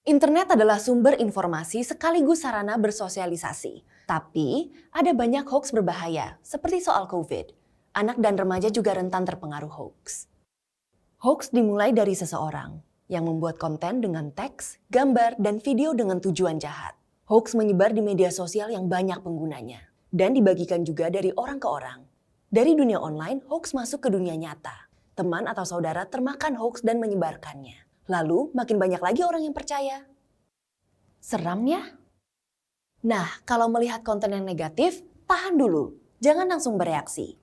Internet adalah sumber informasi sekaligus sarana bersosialisasi. Tapi, ada banyak hoax berbahaya, seperti soal COVID. Anak dan remaja juga rentan terpengaruh hoax. Hoax dimulai dari seseorang yang membuat konten dengan teks, gambar, dan video dengan tujuan jahat. Hoax menyebar di media sosial yang banyak penggunanya, dan dibagikan juga dari orang ke orang. Dari dunia online, hoax masuk ke dunia nyata. Teman atau saudara termakan hoax dan menyebarkannya. Lalu, makin banyak lagi orang yang percaya. Seramnya? Nah, kalau melihat konten yang negatif, tahan dulu. Jangan langsung bereaksi.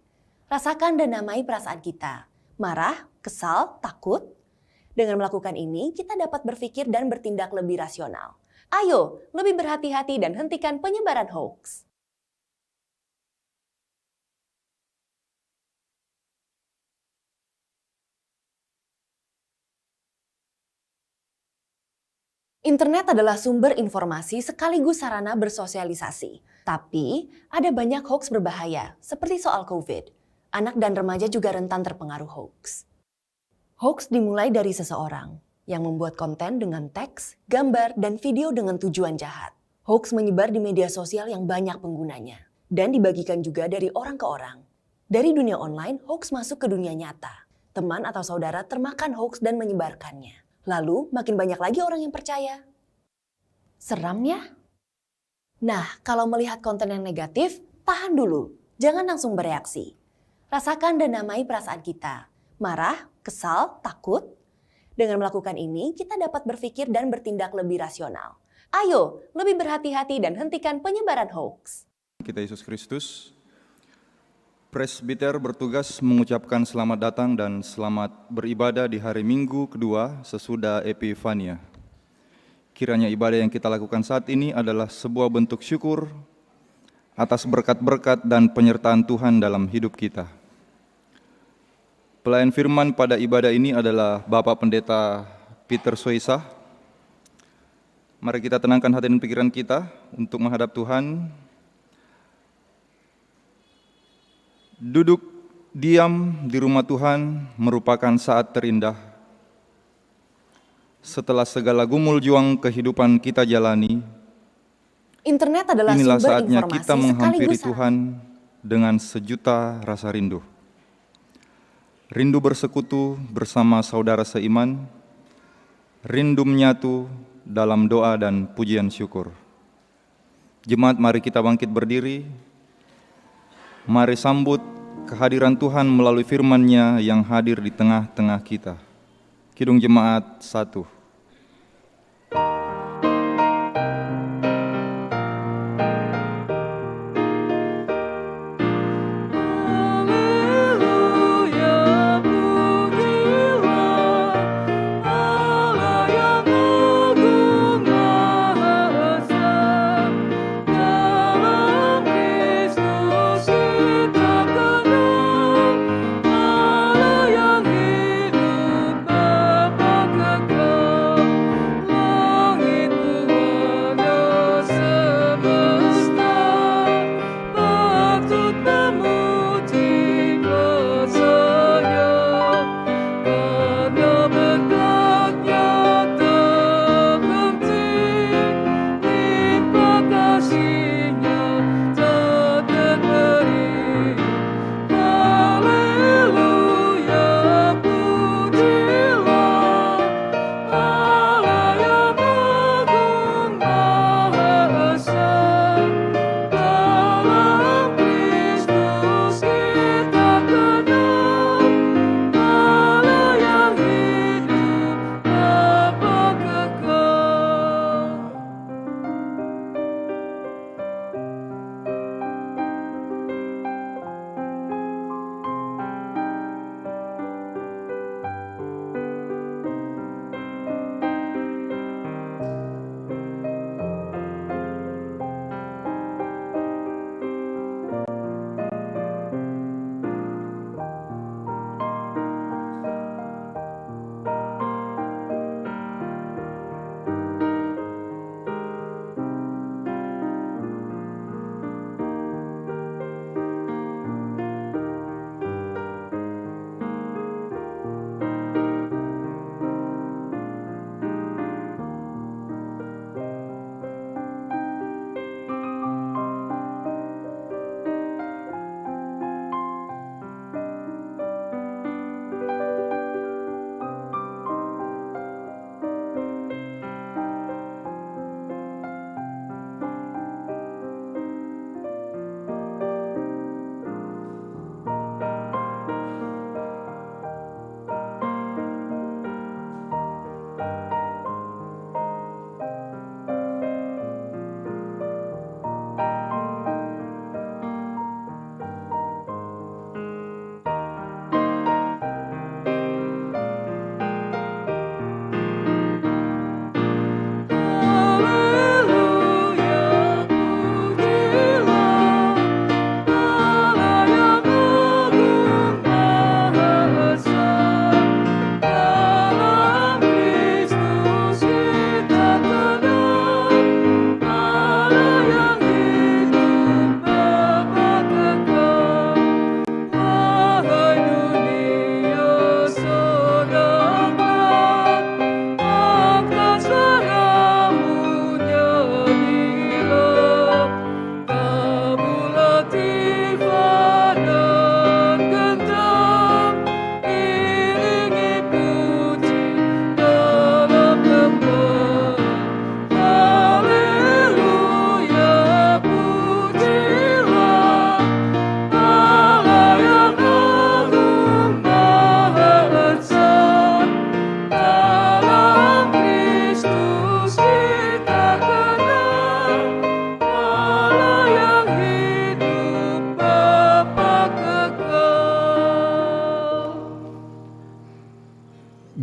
Rasakan dan namai perasaan kita. Marah, kesal, takut. Dengan melakukan ini, kita dapat berpikir dan bertindak lebih rasional. Ayo, lebih berhati-hati dan hentikan penyebaran hoax. Internet adalah sumber informasi sekaligus sarana bersosialisasi. Tapi, ada banyak hoax berbahaya, seperti soal COVID. Anak dan remaja juga rentan terpengaruh hoax. Hoax dimulai dari seseorang yang membuat konten dengan teks, gambar, dan video dengan tujuan jahat. Hoax menyebar di media sosial yang banyak penggunanya, dan dibagikan juga dari orang ke orang. Dari dunia online, hoax masuk ke dunia nyata. Teman atau saudara termakan hoax dan menyebarkannya. Lalu, makin banyak lagi orang yang percaya. Seramnya? Nah, kalau melihat konten yang negatif, tahan dulu. Jangan langsung bereaksi. Rasakan dan namai perasaan kita. Marah, kesal, takut. Dengan melakukan ini, kita dapat berpikir dan bertindak lebih rasional. Ayo, lebih berhati-hati dan hentikan penyebaran hoax. Kita Yesus Kristus, presbiter bertugas mengucapkan selamat datang dan selamat beribadah di hari Minggu kedua sesudah Epifania. Kiranya ibadah yang kita lakukan saat ini adalah sebuah bentuk syukur atas berkat-berkat dan penyertaan Tuhan dalam hidup kita. Pelayan firman pada ibadah ini adalah Bapak Pendeta Peter Soisah. Mari kita tenangkan hati dan pikiran kita untuk menghadap Tuhan. Duduk diam di rumah Tuhan merupakan saat terindah. Setelah segala gumul juang kehidupan kita jalani, Internet adalah inilah sumber saatnya informasi kita menghampiri sekaligus Tuhan dengan sejuta rasa rindu. Rindu bersekutu bersama saudara seiman, rindu menyatu dalam doa dan pujian syukur. Jemaat, mari kita bangkit berdiri. Mari sambut kehadiran Tuhan melalui firman-Nya yang hadir di tengah-tengah kita. Kidung Jemaat 1.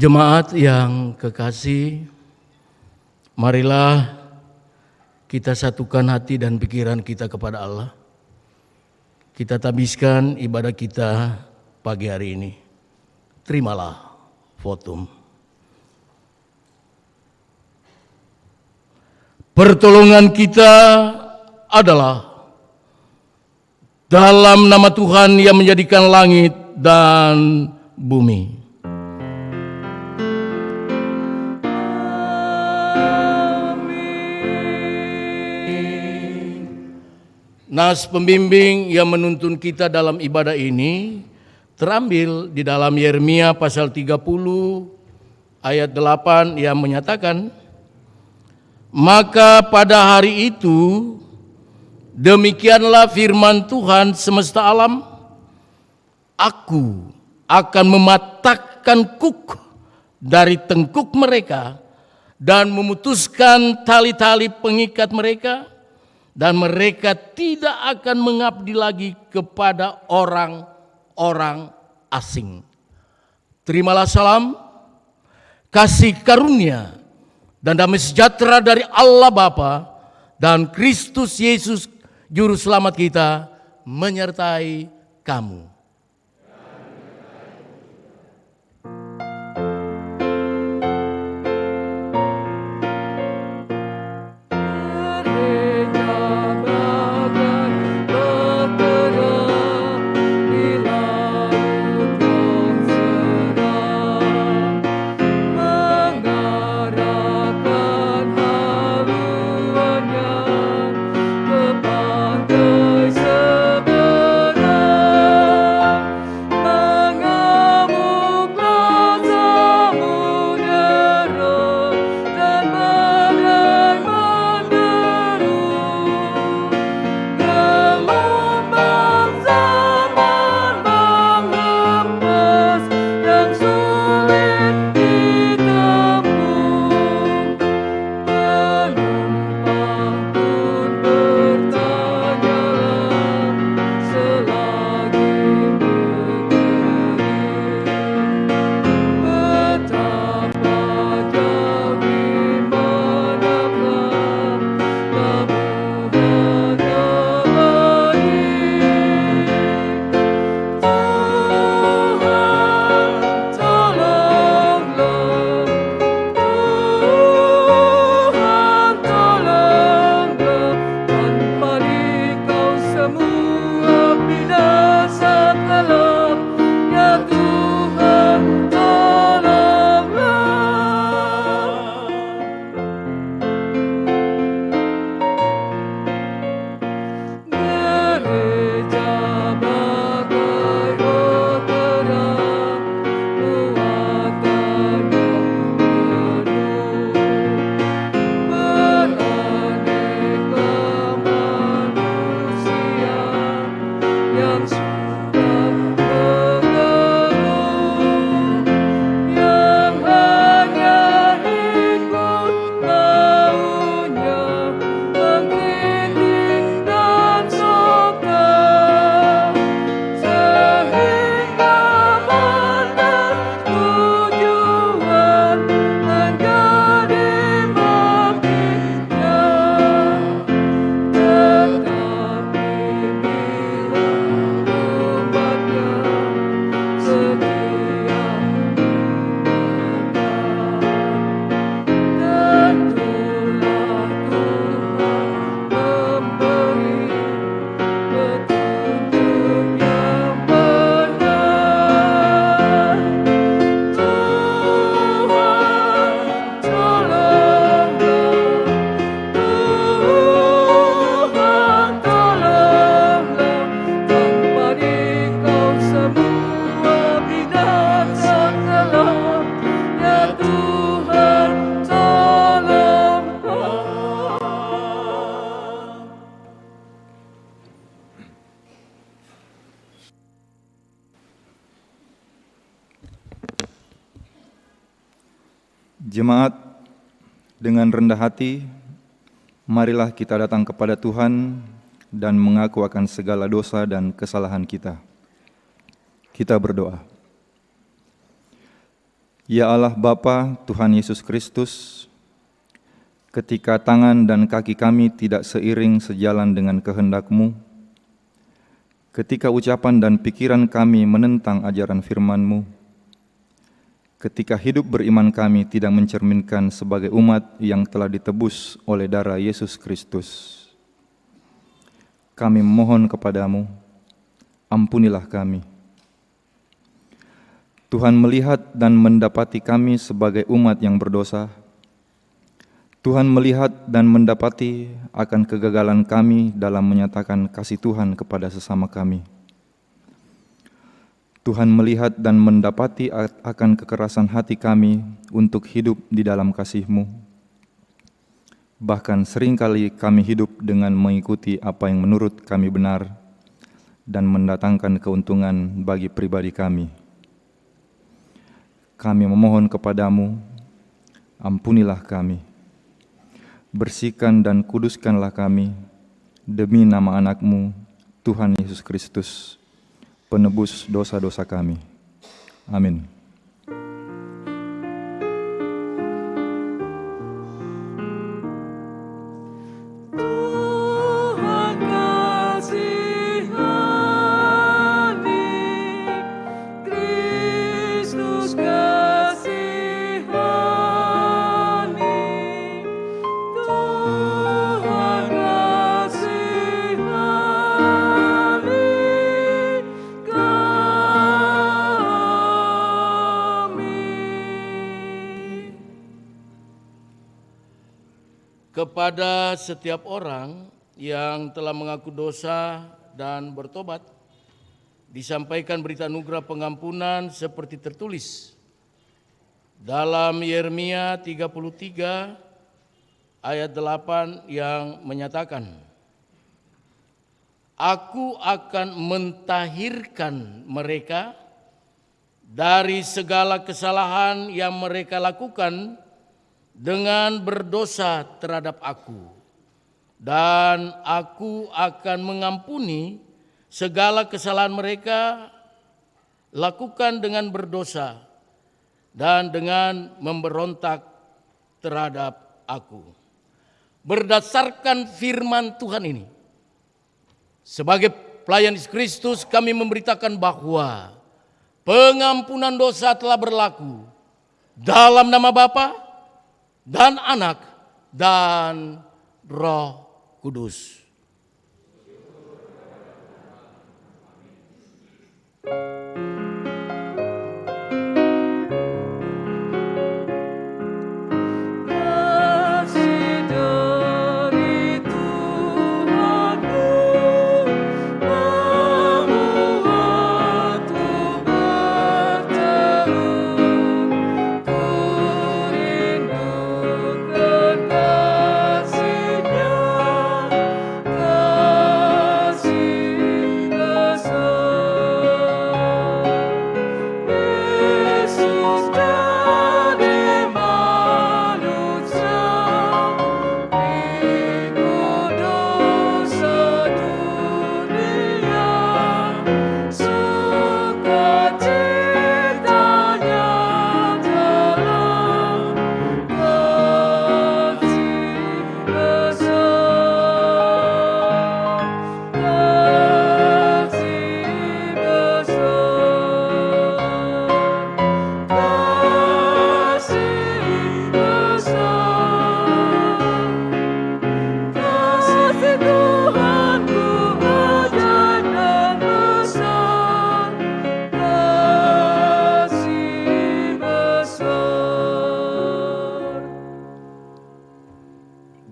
Jemaat yang kekasih, marilah kita satukan hati dan pikiran kita kepada Allah. Kita tabiskan ibadah kita pagi hari ini. Terimalah votum. Pertolongan kita adalah dalam nama Tuhan yang menjadikan langit dan bumi. Nas pembimbing yang menuntun kita dalam ibadah ini terambil di dalam Yeremia pasal 30 ayat 8 yang menyatakan, maka pada hari itu demikianlah firman Tuhan semesta alam, aku akan mematahkan kuk dari tengkuk mereka dan memutuskan tali-tali pengikat mereka, dan mereka tidak akan mengabdi lagi kepada orang-orang asing. Terimalah salam, kasih karunia, dan damai sejahtera dari Allah Bapa dan Kristus Yesus Juru Selamat kita menyertai kamu. Jemaat, dengan rendah hati, marilah kita datang kepada Tuhan dan mengaku akan segala dosa dan kesalahan kita. Kita berdoa. Ya Allah Bapa Tuhan Yesus Kristus, ketika tangan dan kaki kami tidak seiring sejalan dengan kehendak-Mu, ketika ucapan dan pikiran kami menentang ajaran firman-Mu, ketika hidup beriman kami tidak mencerminkan sebagai umat yang telah ditebus oleh darah Yesus Kristus, kami memohon kepadamu, ampunilah kami. Tuhan melihat dan mendapati kami sebagai umat yang berdosa. Tuhan melihat dan mendapati akan kegagalan kami dalam menyatakan kasih Tuhan kepada sesama kami. Tuhan melihat dan mendapati akan kekerasan hati kami untuk hidup di dalam kasih-Mu. Bahkan seringkali kami hidup dengan mengikuti apa yang menurut kami benar dan mendatangkan keuntungan bagi pribadi kami. Kami memohon kepadamu, ampunilah kami. Bersihkan dan kuduskanlah kami demi nama anak-Mu, Tuhan Yesus Kristus, penebus dosa-dosa kami. Amin. Kepada setiap orang yang telah mengaku dosa dan bertobat, disampaikan berita anugerah pengampunan seperti tertulis dalam Yeremia 33 ayat 8 yang menyatakan, Aku akan mentahirkan mereka dari segala kesalahan yang mereka lakukan dengan berdosa terhadap aku, dan aku akan mengampuni segala kesalahan mereka lakukan dengan berdosa dan dengan memberontak terhadap aku. Berdasarkan firman Tuhan ini, sebagai pelayan Yesus Kristus kami memberitakan bahwa pengampunan dosa telah berlaku dalam nama Bapa dan Anak dan Roh Kudus.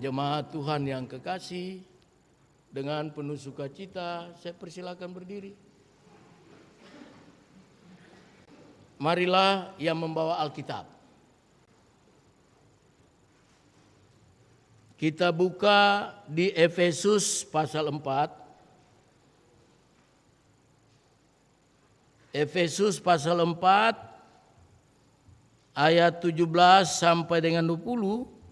Jemaat Tuhan yang kekasih, dengan penuh sukacita saya persilakan berdiri. Marilah yang membawa Alkitab. Kita buka di Efesus pasal 4. Efesus pasal 4 ayat 17 sampai dengan 20.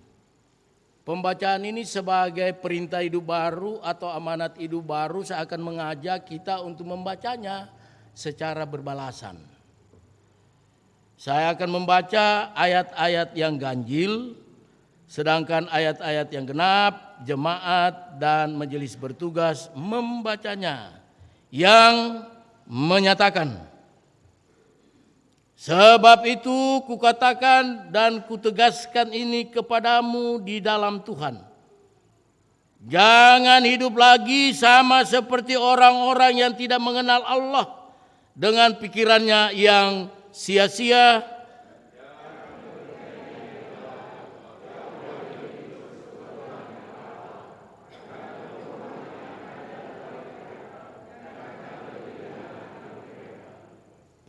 Pembacaan ini sebagai perintah hidup baru atau amanat hidup baru, saya akan mengajak kita untuk membacanya secara berbalasan. Saya akan membaca ayat-ayat yang ganjil, sedangkan ayat-ayat yang genap, jemaat dan majelis bertugas membacanya, yang menyatakan, sebab itu kukatakan dan kutegaskan ini kepadamu di dalam Tuhan. Jangan hidup lagi sama seperti orang-orang yang tidak mengenal Allah dengan pikirannya yang sia-sia.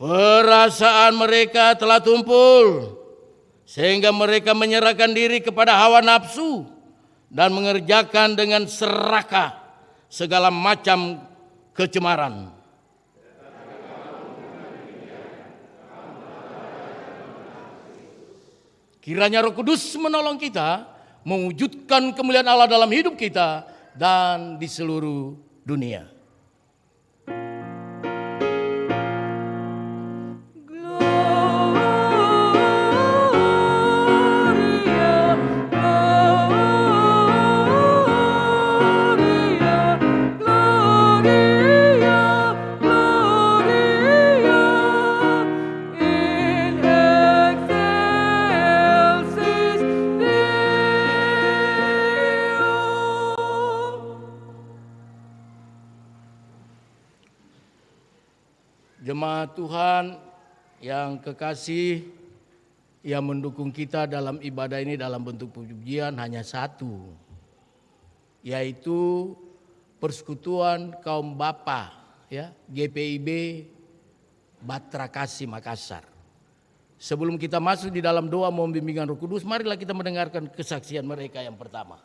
Perasaan mereka telah tumpul sehingga mereka menyerahkan diri kepada hawa nafsu dan mengerjakan dengan serakah segala macam kecemaran. Kiranya Roh Kudus menolong kita mewujudkan kemuliaan Allah dalam hidup kita dan di seluruh dunia. Jemaat Tuhan yang kekasih, yang mendukung kita dalam ibadah ini dalam bentuk pujian hanya satu, yaitu Persekutuan Kaum Bapa, ya, GPIB Batra Kasih Makassar. Sebelum kita masuk di dalam doa mohon bimbingan Roh Kudus, marilah kita mendengarkan kesaksian mereka yang pertama.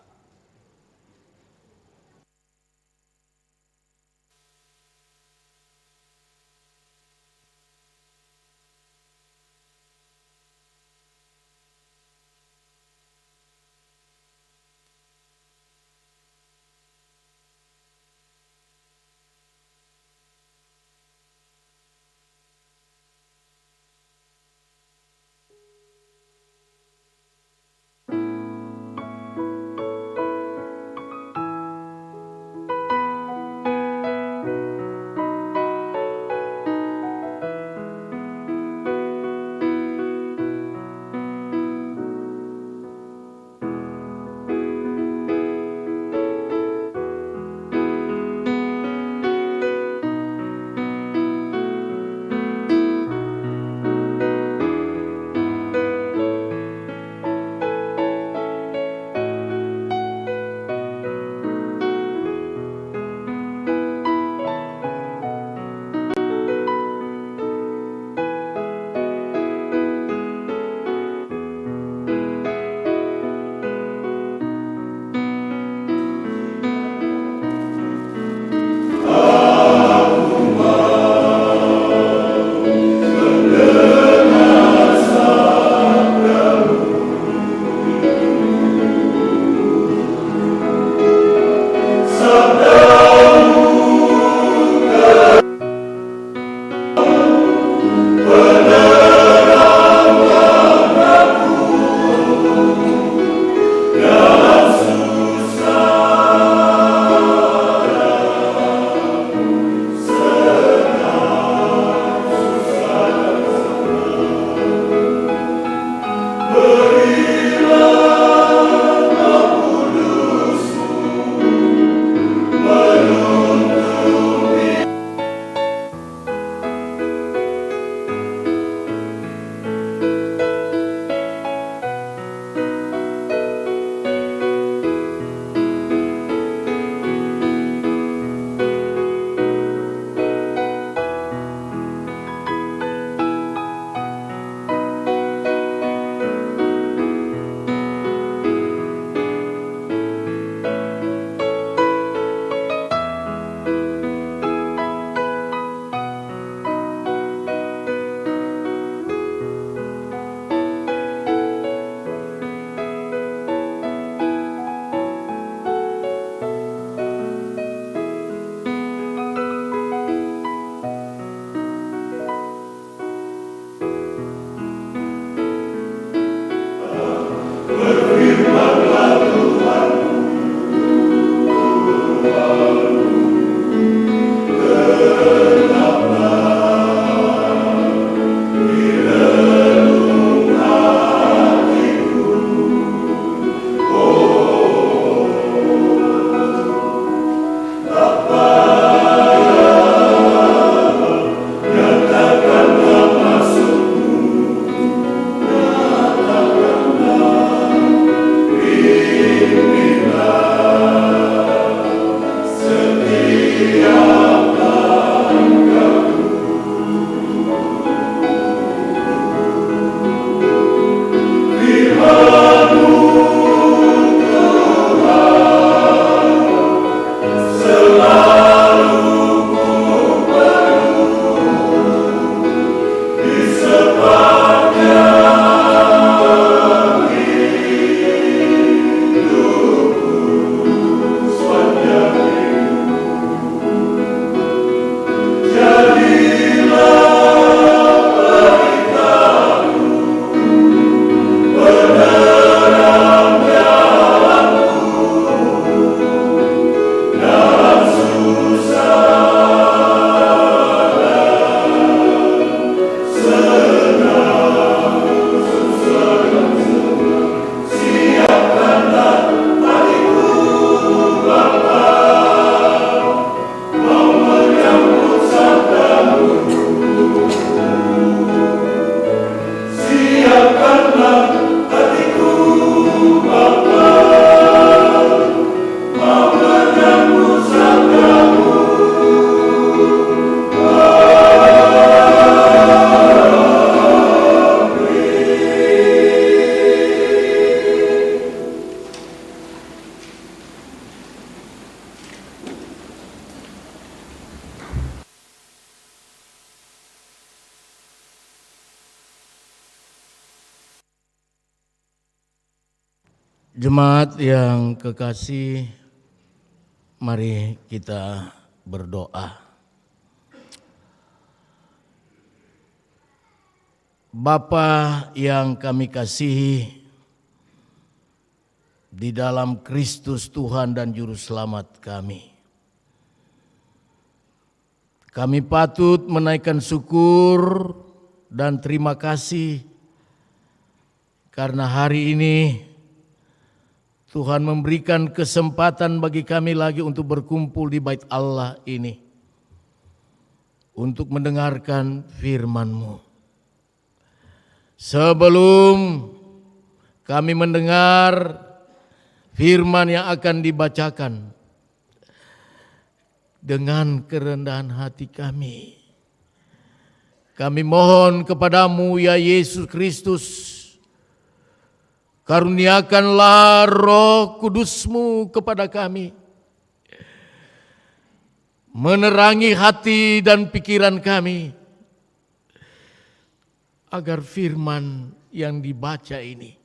Jemaat yang kekasih, mari kita berdoa. Bapa yang kami kasihi, di dalam Kristus Tuhan dan Juru Selamat kami, kami patut menaikkan syukur dan terima kasih karena hari ini Tuhan memberikan kesempatan bagi kami lagi untuk berkumpul di bait Allah ini, untuk mendengarkan firman-Mu. Sebelum kami mendengar firman yang akan dibacakan, dengan kerendahan hati kami mohon kepada-Mu ya Yesus Kristus, karuniakanlah Roh Kudus-Mu kepada kami, menerangi hati dan pikiran kami, agar firman yang dibaca ini,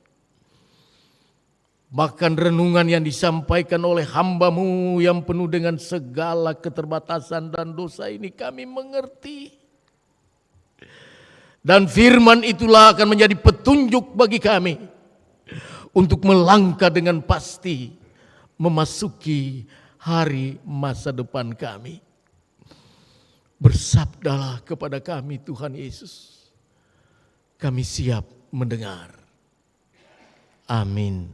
bahkan renungan yang disampaikan oleh hamba-Mu yang penuh dengan segala keterbatasan dan dosa ini, kami mengerti. Dan firman itulah akan menjadi petunjuk bagi kami untuk melangkah dengan pasti memasuki hari masa depan kami. Bersabdalah kepada kami Tuhan Yesus, kami siap mendengar. Amin.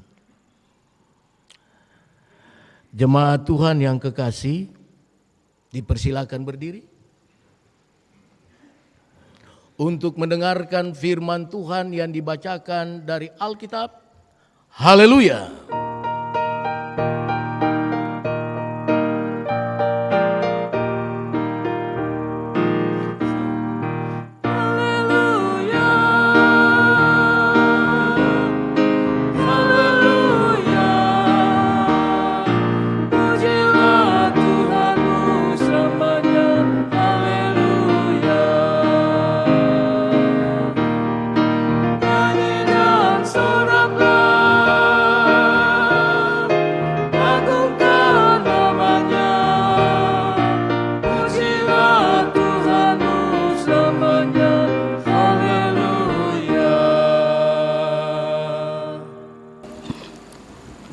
Jemaat Tuhan yang kekasih, dipersilakan berdiri untuk mendengarkan firman Tuhan yang dibacakan dari Alkitab. Haleluya.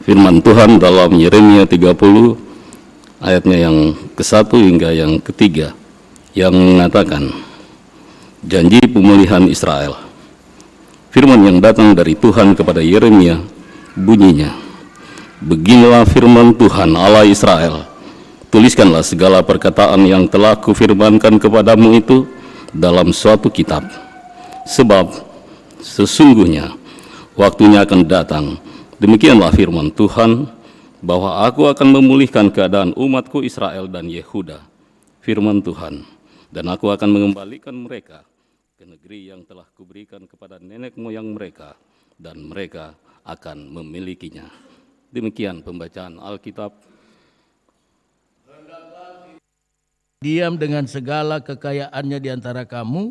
Firman Tuhan dalam Yeremia 30 ayatnya yang ke-1 hingga yang ke-3 yang mengatakan janji pemulihan Israel. Firman yang datang dari Tuhan kepada Yeremia bunyinya, beginilah firman Tuhan Allah Israel, tuliskanlah segala perkataan yang telah kufirmankan kepadamu itu dalam suatu kitab, sebab sesungguhnya waktunya akan datang, demikianlah firman Tuhan, bahwa aku akan memulihkan keadaan umatku Israel dan Yehuda firman Tuhan, dan aku akan mengembalikan mereka ke negeri yang telah kuberikan kepada nenek moyang mereka, dan mereka akan memilikinya. Demikian pembacaan Alkitab. Diam dengan segala kekayaannya di antara kamu,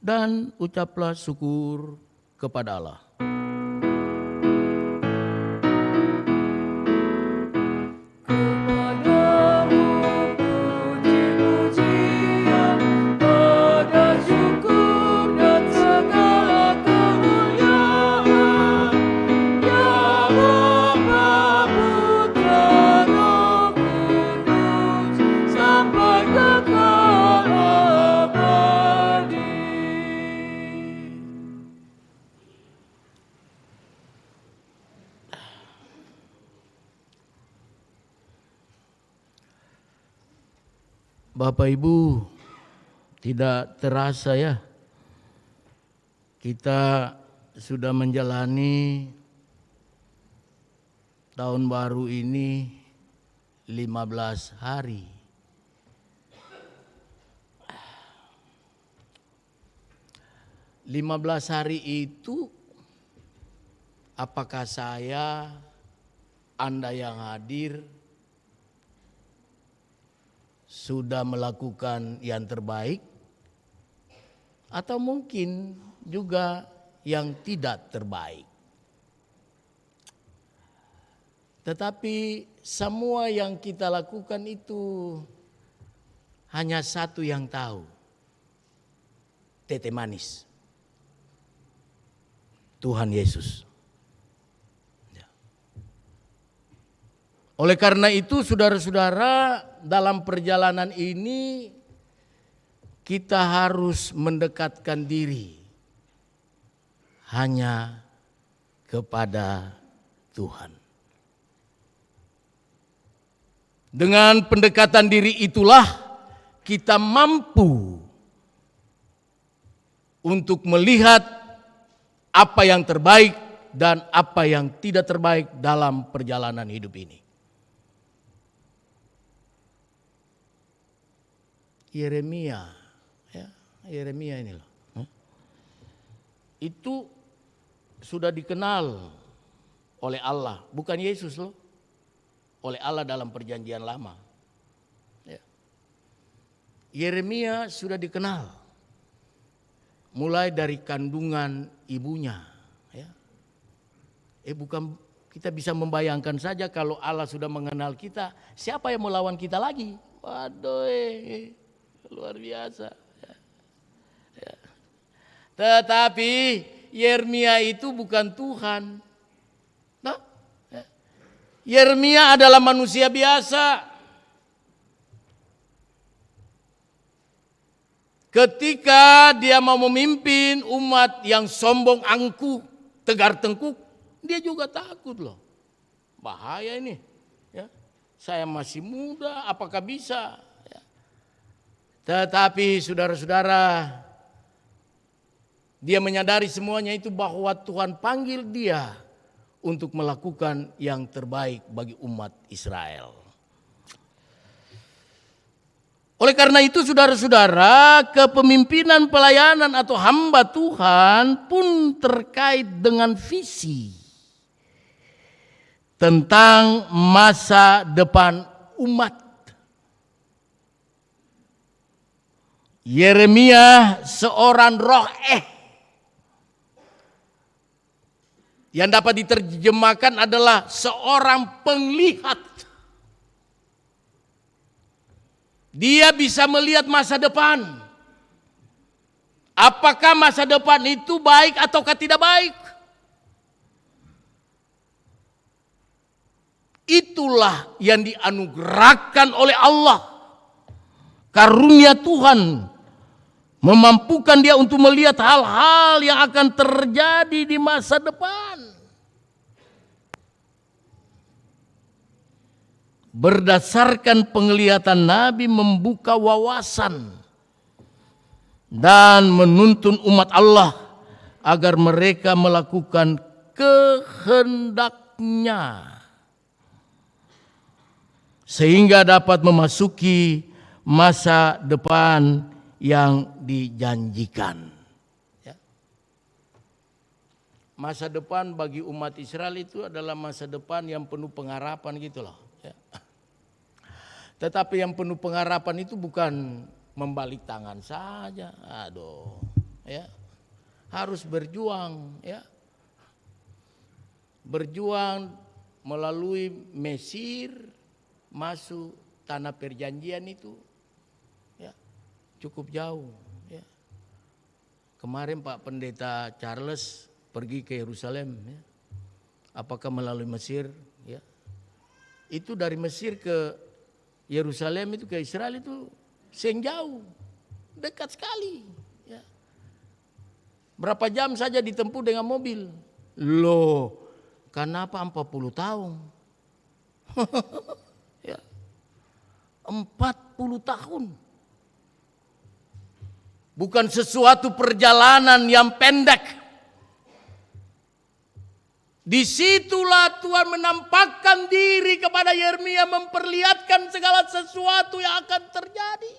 dan ucaplah syukur kepada Allah. Bapak Ibu, tidak terasa ya, kita sudah menjalani tahun baru ini 15 hari. Lima belas hari itu, apakah saya, Anda yang hadir, sudah melakukan yang terbaik, atau mungkin juga yang tidak terbaik. Tetapi semua yang kita lakukan itu hanya satu yang tahu, tete manis, Tuhan Yesus. Oleh karena itu, saudara-saudara, dalam perjalanan ini kita harus mendekatkan diri hanya kepada Tuhan. Dengan pendekatan diri itulah kita mampu untuk melihat apa yang terbaik dan apa yang tidak terbaik dalam perjalanan hidup ini. Yeremia, ya, Yeremia ini loh, itu sudah dikenal oleh Allah, bukan Yesus loh, oleh Allah dalam perjanjian lama. Ya. Yeremia sudah dikenal, mulai dari kandungan ibunya. Ya. Bukan kita bisa membayangkan saja kalau Allah sudah mengenal kita, siapa yang melawan kita lagi? Waduh, luar biasa. Ya. Tetapi Yeremia itu bukan Tuhan. Nah, Yeremia adalah manusia biasa. Ketika dia mau memimpin umat yang sombong angkuh, tegar tengkuk, dia juga takut loh. Bahaya ini. Ya. Saya masih muda, apakah bisa? Tetapi saudara-saudara, dia menyadari semuanya itu bahwa Tuhan panggil dia untuk melakukan yang terbaik bagi umat Israel. Oleh karena itu saudara-saudara, kepemimpinan pelayanan atau hamba Tuhan pun terkait dengan visi tentang masa depan umat. Yeremia seorang roh yang dapat diterjemahkan adalah seorang penglihat. Dia bisa melihat masa depan. Apakah masa depan itu baik ataukah tidak baik? Itulah yang dianugerahkan oleh Allah. Karunia Tuhan memampukan dia untuk melihat hal-hal yang akan terjadi di masa depan. Berdasarkan penglihatan Nabi membuka wawasan dan menuntun umat Allah agar mereka melakukan kehendaknya, sehingga dapat memasuki masa depan yang dijanjikan. Ya. Masa depan bagi umat Israel itu adalah masa depan yang penuh pengharapan gitu loh. Ya. Tetapi yang penuh pengharapan itu bukan membalik tangan saja. Aduh, ya. Harus berjuang, ya. Berjuang melalui Mesir masuk tanah perjanjian itu, ya, cukup jauh. Ya. Kemarin Pak Pendeta Charles pergi ke Yerusalem, ya. Apakah melalui Mesir? Ya. Itu dari Mesir ke Yerusalem itu ke Israel itu jauh, dekat sekali. Ya. Berapa jam saja ditempuh dengan mobil? Loh, kenapa 40 tahun? Ya. 40 tahun. Bukan sesuatu perjalanan yang pendek. Disitulah Tuhan menampakkan diri kepada Yeremia, memperlihatkan segala sesuatu yang akan terjadi.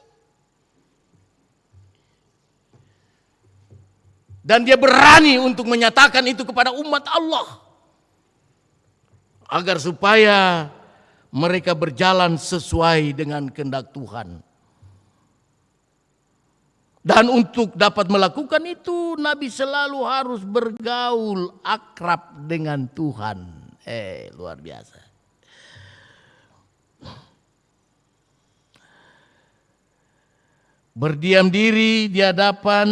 Dan dia berani untuk menyatakan itu kepada umat Allah. Agar supaya mereka berjalan sesuai dengan kehendak Tuhan. Dan untuk dapat melakukan itu, Nabi selalu harus bergaul akrab dengan Tuhan. Luar biasa. Berdiam diri di hadapan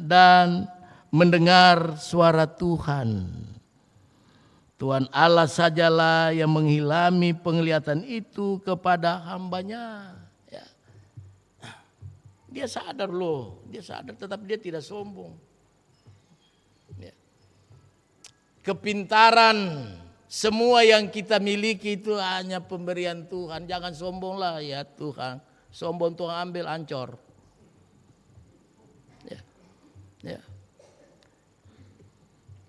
dan mendengar suara Tuhan. Tuhan Allah sajalah yang menghilami penglihatan itu kepada hambanya. Ya. Dia sadar loh, dia sadar tetapi dia tidak sombong. Ya. Kepintaran semua yang kita miliki itu hanya pemberian Tuhan. Jangan sombonglah ya Tuhan. Sombong Tuhan ambil ancor. Ya. Ya.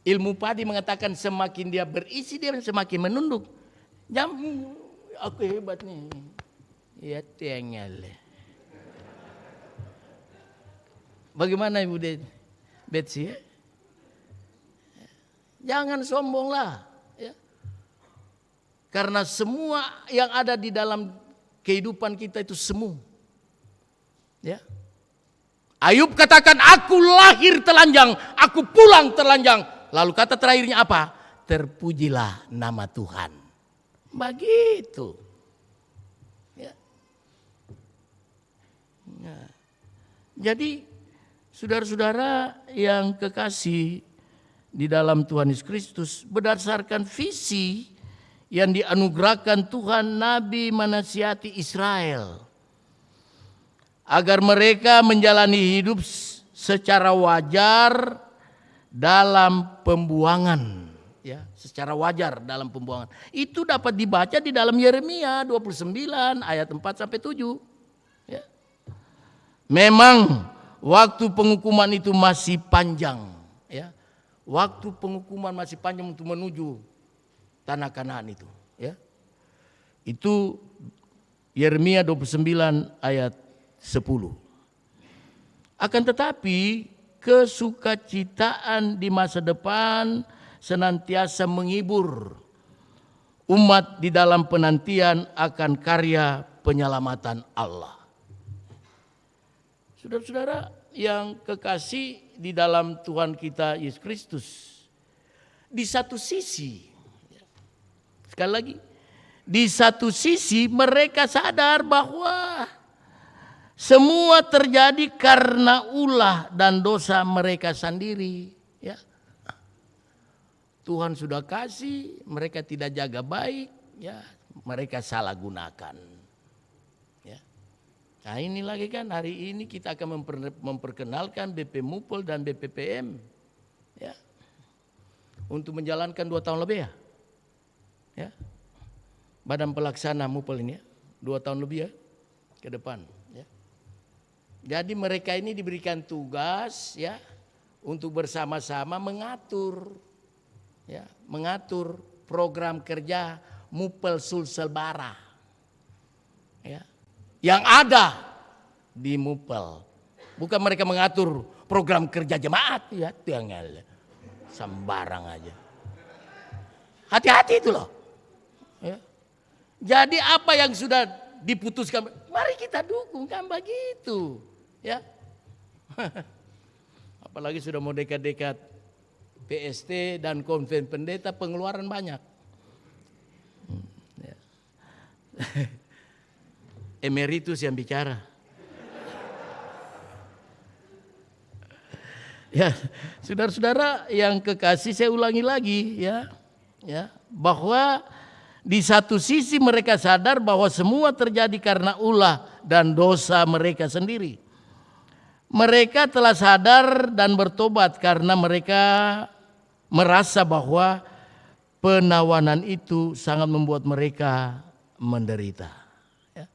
Ilmu padi mengatakan semakin dia berisi dia semakin menunduk. Aku hebat nih. Ya tengel. Bagaimana Ibu Betsy? Ya? Jangan sombonglah. Ya. Karena semua yang ada di dalam kehidupan kita itu semu. Ya. Ayub katakan aku lahir telanjang, aku pulang telanjang. Lalu kata terakhirnya apa? Terpujilah nama Tuhan. Begitu. Ya. Nah. Jadi saudara-saudara yang kekasih di dalam Tuhan Yesus Kristus, berdasarkan visi yang dianugerahkan Tuhan, Nabi menasihati Israel agar mereka menjalani hidup secara wajar dalam pembuangan, ya, secara wajar dalam pembuangan. Itu dapat dibaca di dalam Yeremia 29 ayat 4 sampai 7. Ya. Memang waktu penghukuman itu masih panjang, ya. Waktu penghukuman masih panjang untuk menuju tanah Kanaan itu, ya. Itu Yeremia 29 ayat 10. Akan tetapi kesukacitaan di masa depan senantiasa menghibur umat di dalam penantian akan karya penyelamatan Allah. Saudara-saudara yang kekasih di dalam Tuhan kita Yesus Kristus, di satu sisi, sekali lagi, di satu sisi mereka sadar bahwa semua terjadi karena ulah dan dosa mereka sendiri. Ya. Tuhan sudah kasih, mereka tidak jaga baik, ya, mereka salah gunakan. Ya. Nah ini lagi kan hari ini kita akan memperkenalkan BP Mupel dan BPPM, ya, untuk menjalankan 2 tahun lebih ya. Ya. Badan pelaksana Mupel ini ya, 2 tahun lebih ya ke depan. Jadi mereka ini diberikan tugas ya untuk bersama-sama mengatur ya, mengatur program kerja Mupel Sulsel Bara. Ya. Yang ada di Mupel. Bukan mereka mengatur program kerja jemaat, ya tinggal sembarang aja. Hati-hati itu loh. Ya. Jadi apa yang sudah diputuskan, mari kita dukung, kan begitu. Ya. Apalagi sudah mau dekat-dekat PST dan konven pendeta, pengeluaran banyak. Ya. Emeritus yang bicara. Ya, saudara-saudara yang kekasih, saya ulangi lagi ya, bahwa di satu sisi mereka sadar bahwa semua terjadi karena ulah dan dosa mereka sendiri. Mereka telah sadar dan bertobat karena mereka merasa bahwa penawanan itu sangat membuat mereka menderita. Ya.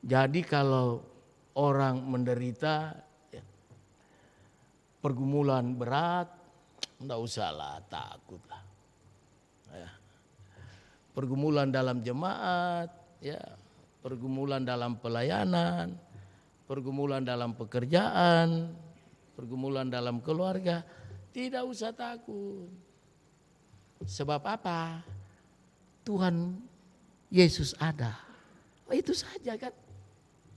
Jadi kalau orang menderita, ya, pergumulan berat, enggak usahlah, takutlah. Ya. Pergumulan dalam jemaat, ya, pergumulan dalam pelayanan, pergumulan dalam pekerjaan, pergumulan dalam keluarga, tidak usah takut. Sebab apa? Tuhan Yesus ada. Itu saja kan.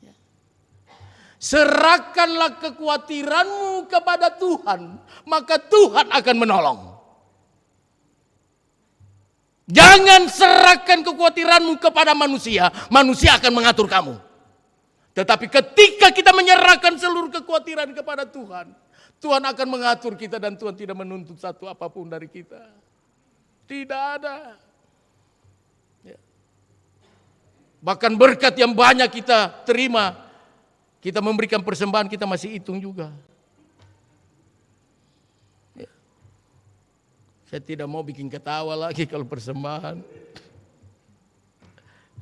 Ya. Serahkanlah kekhawatiranmu kepada Tuhan, maka Tuhan akan menolong. Jangan serahkan kekhawatiranmu kepada manusia, manusia akan mengatur kamu. Tetapi ketika kita menyerahkan seluruh kekhawatiran kepada Tuhan, Tuhan akan mengatur kita dan Tuhan tidak menuntut satu apapun dari kita. Tidak ada. Ya. Bahkan berkat yang banyak kita terima, kita memberikan persembahan, kita masih hitung juga. Ya. Saya tidak mau bikin ketawa lagi kalau persembahan.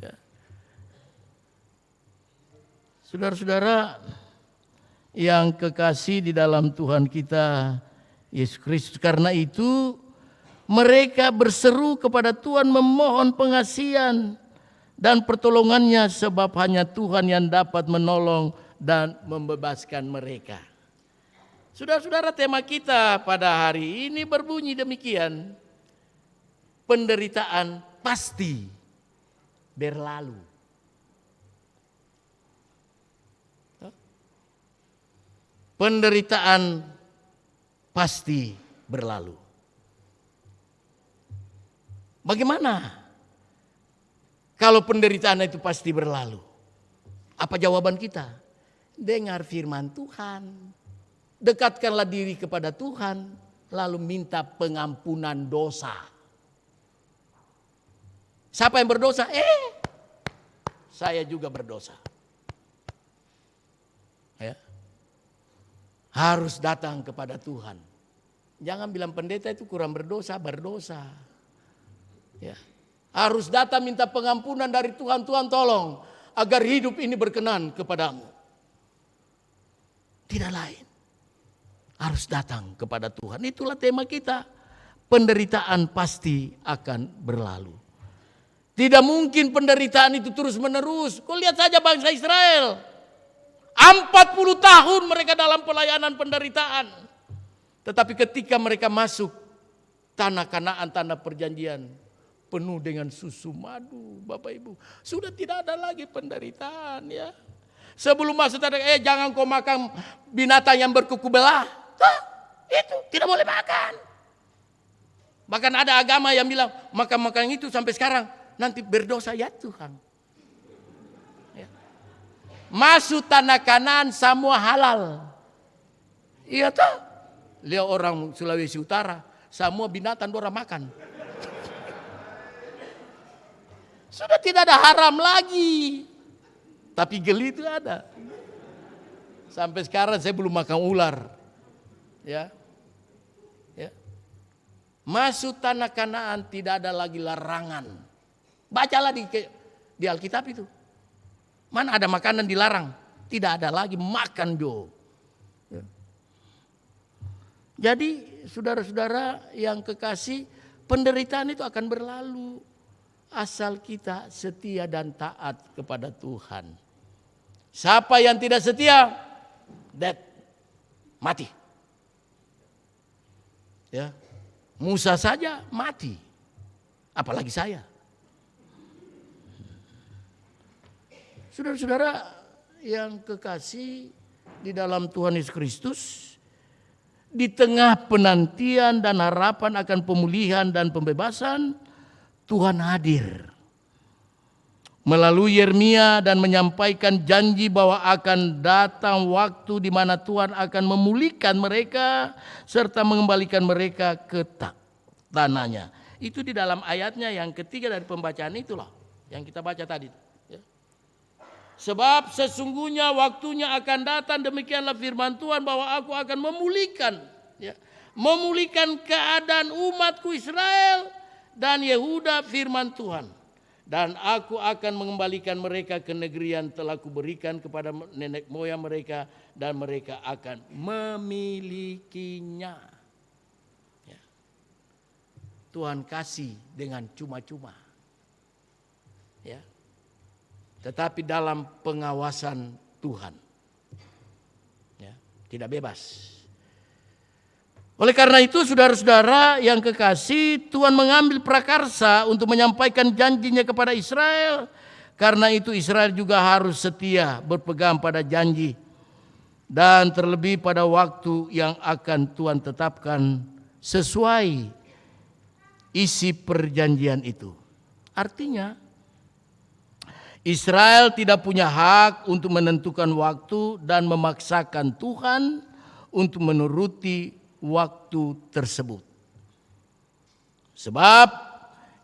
Ya. Saudara-saudara yang kekasih di dalam Tuhan kita Yesus Kristus, karena itu mereka berseru kepada Tuhan memohon pengasihan dan pertolongannya, sebab hanya Tuhan yang dapat menolong dan membebaskan mereka. Saudara-saudara, tema kita pada hari ini berbunyi demikian: penderitaan pasti berlalu. Penderitaan pasti berlalu. Bagaimana kalau penderitaan itu pasti berlalu? Apa jawaban kita? Dengar firman Tuhan, dekatkanlah diri kepada Tuhan, lalu minta pengampunan dosa. Siapa yang berdosa? Saya juga berdosa. Ya. Harus datang kepada Tuhan. Jangan bilang pendeta itu kurang berdosa, berdosa. Ya. Harus datang minta pengampunan dari Tuhan. Tuhan tolong agar hidup ini berkenan kepadamu. Tidak lain. Harus datang kepada Tuhan. Itulah tema kita. Penderitaan pasti akan berlalu. Tidak mungkin penderitaan itu terus menerus. Kau lihat saja bangsa Israel. 40 tahun mereka dalam pelayanan penderitaan. Tetapi ketika mereka masuk tanah Kanaan, tanah perjanjian, penuh dengan susu madu, Bapak Ibu, sudah tidak ada lagi penderitaan, ya. Sebelum masuk tanah, jangan kau makan binatang yang berkuku belah. Itu tidak boleh makan. Bahkan ada agama yang bilang makan itu sampai sekarang nanti berdosa ya Tuhan. Masuk tanah Kanaan semua halal. Iya toh? Lihat orang Sulawesi Utara, semua binatang orang makan. Sudah tidak ada haram lagi. Tapi geli itu ada. Sampai sekarang saya belum makan ular. Ya. Ya. Masuk tanah Kanaan tidak ada lagi larangan. Bacalah di Alkitab itu. Mana ada makanan dilarang? Tidak ada lagi makan jo. Ya. Jadi saudara-saudara yang kekasih, penderitaan itu akan berlalu. asal kita setia dan taat kepada Tuhan. Siapa yang tidak setia, dead, mati. Ya, Musa saja mati, apalagi saya. Saudara-saudara yang kekasih di dalam Tuhan Yesus Kristus, di tengah penantian dan harapan akan pemulihan dan pembebasan, Tuhan hadir melalui Yeremia dan menyampaikan janji bahwa akan datang waktu di mana Tuhan akan memulihkan mereka serta mengembalikan mereka ke tanahnya. Itu di dalam ayatnya yang ketiga dari pembacaan itulah yang kita baca tadi. Sebab sesungguhnya waktunya akan datang, demikianlah firman Tuhan, bahwa aku akan memulihkan keadaan umatku Israel dan Yehuda, firman Tuhan. Dan aku akan mengembalikan mereka ke negeri yang telah kuberikan kepada nenek moyang mereka, dan mereka akan memilikinya. Ya. Tuhan kasih dengan cuma-cuma. Ya. Tetapi dalam pengawasan Tuhan. Ya, tidak bebas. Oleh karena itu saudara-saudara yang kekasih, Tuhan mengambil prakarsa untuk menyampaikan janjinya kepada Israel. Karena itu Israel juga harus setia berpegang pada janji. Dan terlebih pada waktu yang akan Tuhan tetapkan sesuai isi perjanjian itu. Artinya Israel tidak punya hak untuk menentukan waktu dan memaksakan Tuhan untuk menuruti waktu tersebut. Sebab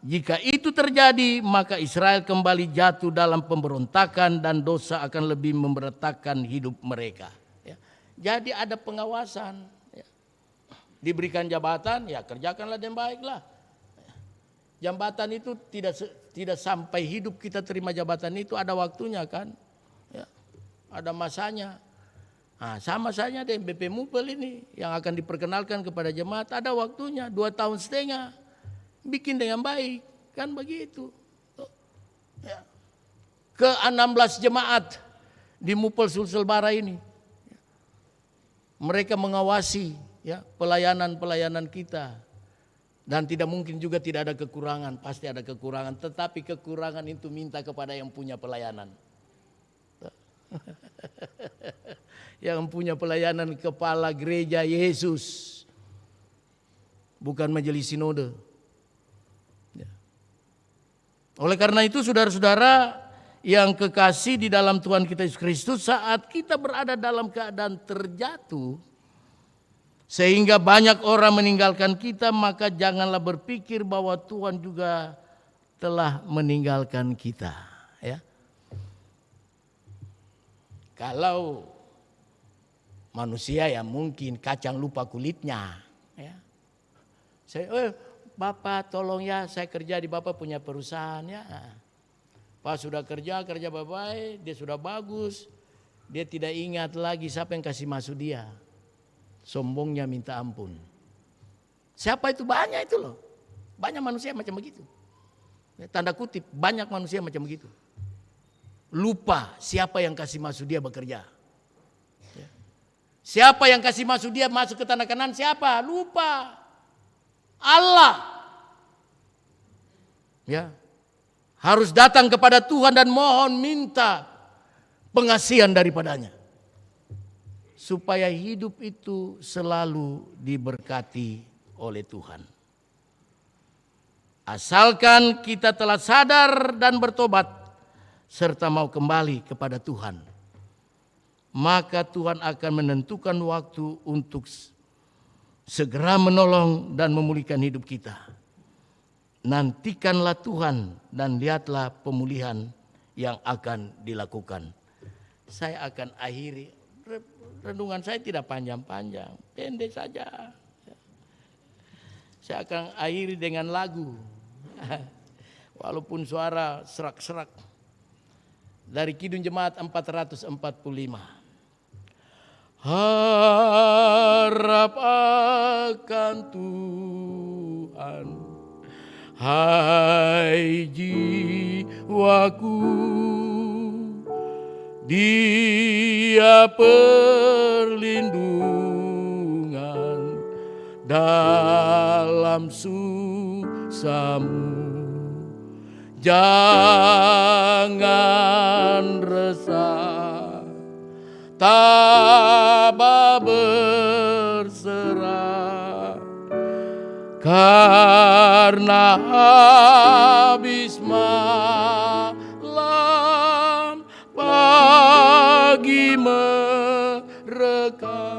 jika itu terjadi, maka Israel kembali jatuh dalam pemberontakan dan dosa akan lebih memberatkan hidup mereka. Ya. Jadi ada pengawasan. Ya. Diberikan jabatan, ya kerjakanlah dan baiklah. Jabatan itu tidak sampai hidup kita terima jabatan itu, ada waktunya kan, ya, ada masanya. Nah, sama saja deh BP Mupel ini yang akan diperkenalkan kepada jemaat, ada waktunya 2,5 tahun, bikin dengan baik, kan begitu. Ya. Ke-16 jemaat di Mupel Sulsel Bara ini, mereka mengawasi ya pelayanan kita. Dan tidak mungkin juga tidak ada kekurangan, pasti ada kekurangan. Tetapi kekurangan itu minta kepada yang punya pelayanan. Yang punya pelayanan, kepala gereja Yesus. Bukan majelis sinode. Oleh karena itu saudara-saudara yang kekasih di dalam Tuhan kita Yesus Kristus, saat kita berada dalam keadaan terjatuh, sehingga banyak orang meninggalkan kita, maka janganlah berpikir bahwa Tuhan juga telah meninggalkan kita. Ya. Kalau manusia ya mungkin kacang lupa kulitnya. Ya. Bapak tolong ya, saya kerja di Bapak punya perusahaan ya. Pak sudah kerja baik, dia sudah bagus. Dia tidak ingat lagi siapa yang kasih masuk dia. Sombongnya minta ampun. Siapa itu? Banyak itu loh. Banyak manusia macam begitu. Tanda kutip, banyak manusia macam begitu. Lupa siapa yang kasih masuk dia bekerja. Siapa yang kasih masuk dia masuk ke tanah Kanaan? Siapa? Lupa. Allah. Ya. Harus datang kepada Tuhan dan mohon minta pengasihan daripadanya. Supaya hidup itu selalu diberkati oleh Tuhan. Asalkan kita telah sadar dan bertobat serta mau kembali kepada Tuhan, maka Tuhan akan menentukan waktu untuk segera menolong dan memulihkan hidup kita. Nantikanlah Tuhan dan lihatlah pemulihan yang akan dilakukan. Saya akan akhiri. Renungan saya tidak panjang-panjang, pendek saja. Saya akan akhiri dengan lagu. Walaupun suara serak-serak. Dari Kidung Jemaat 445. Harap akan Tuhan, Hai jiwaku, Dia perlindungan dalam susahmu. Jangan resah, tabah berserah, karena habis malam pagi mereka.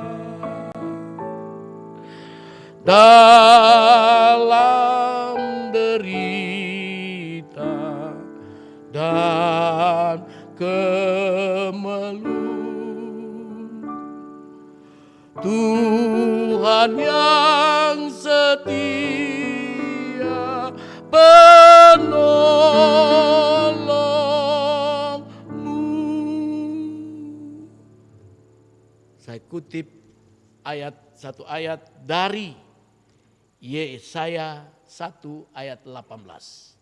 Dalam derita dan kemelut, Tuhan yang setia penolongmu. Saya kutip satu ayat dari Yesaya 1 ayat 18.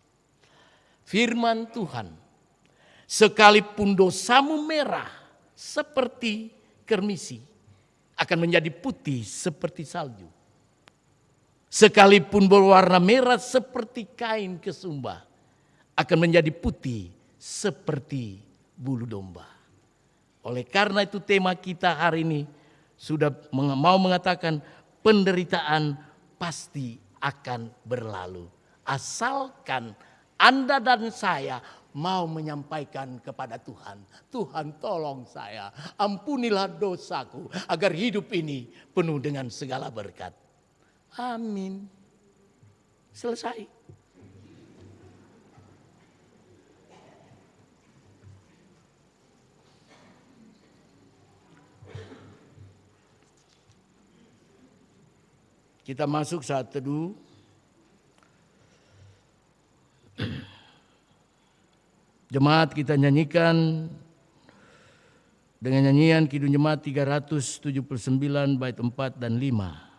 Firman Tuhan, sekalipun dosamu merah seperti kermisi, akan menjadi putih seperti salju. Sekalipun berwarna merah seperti kain kesumba, akan menjadi putih seperti bulu domba. Oleh karena itu tema kita hari ini sudah mau mengatakan penderitaan pasti akan berlalu. Asalkan Anda dan saya mau menyampaikan kepada Tuhan, Tuhan tolong saya, ampunilah dosaku agar hidup ini penuh dengan segala berkat. Amin. Selesai. Kita masuk saat teduh. Jemaat kita nyanyikan dengan nyanyian Kidung Jemaat 379 bait 4 dan 5.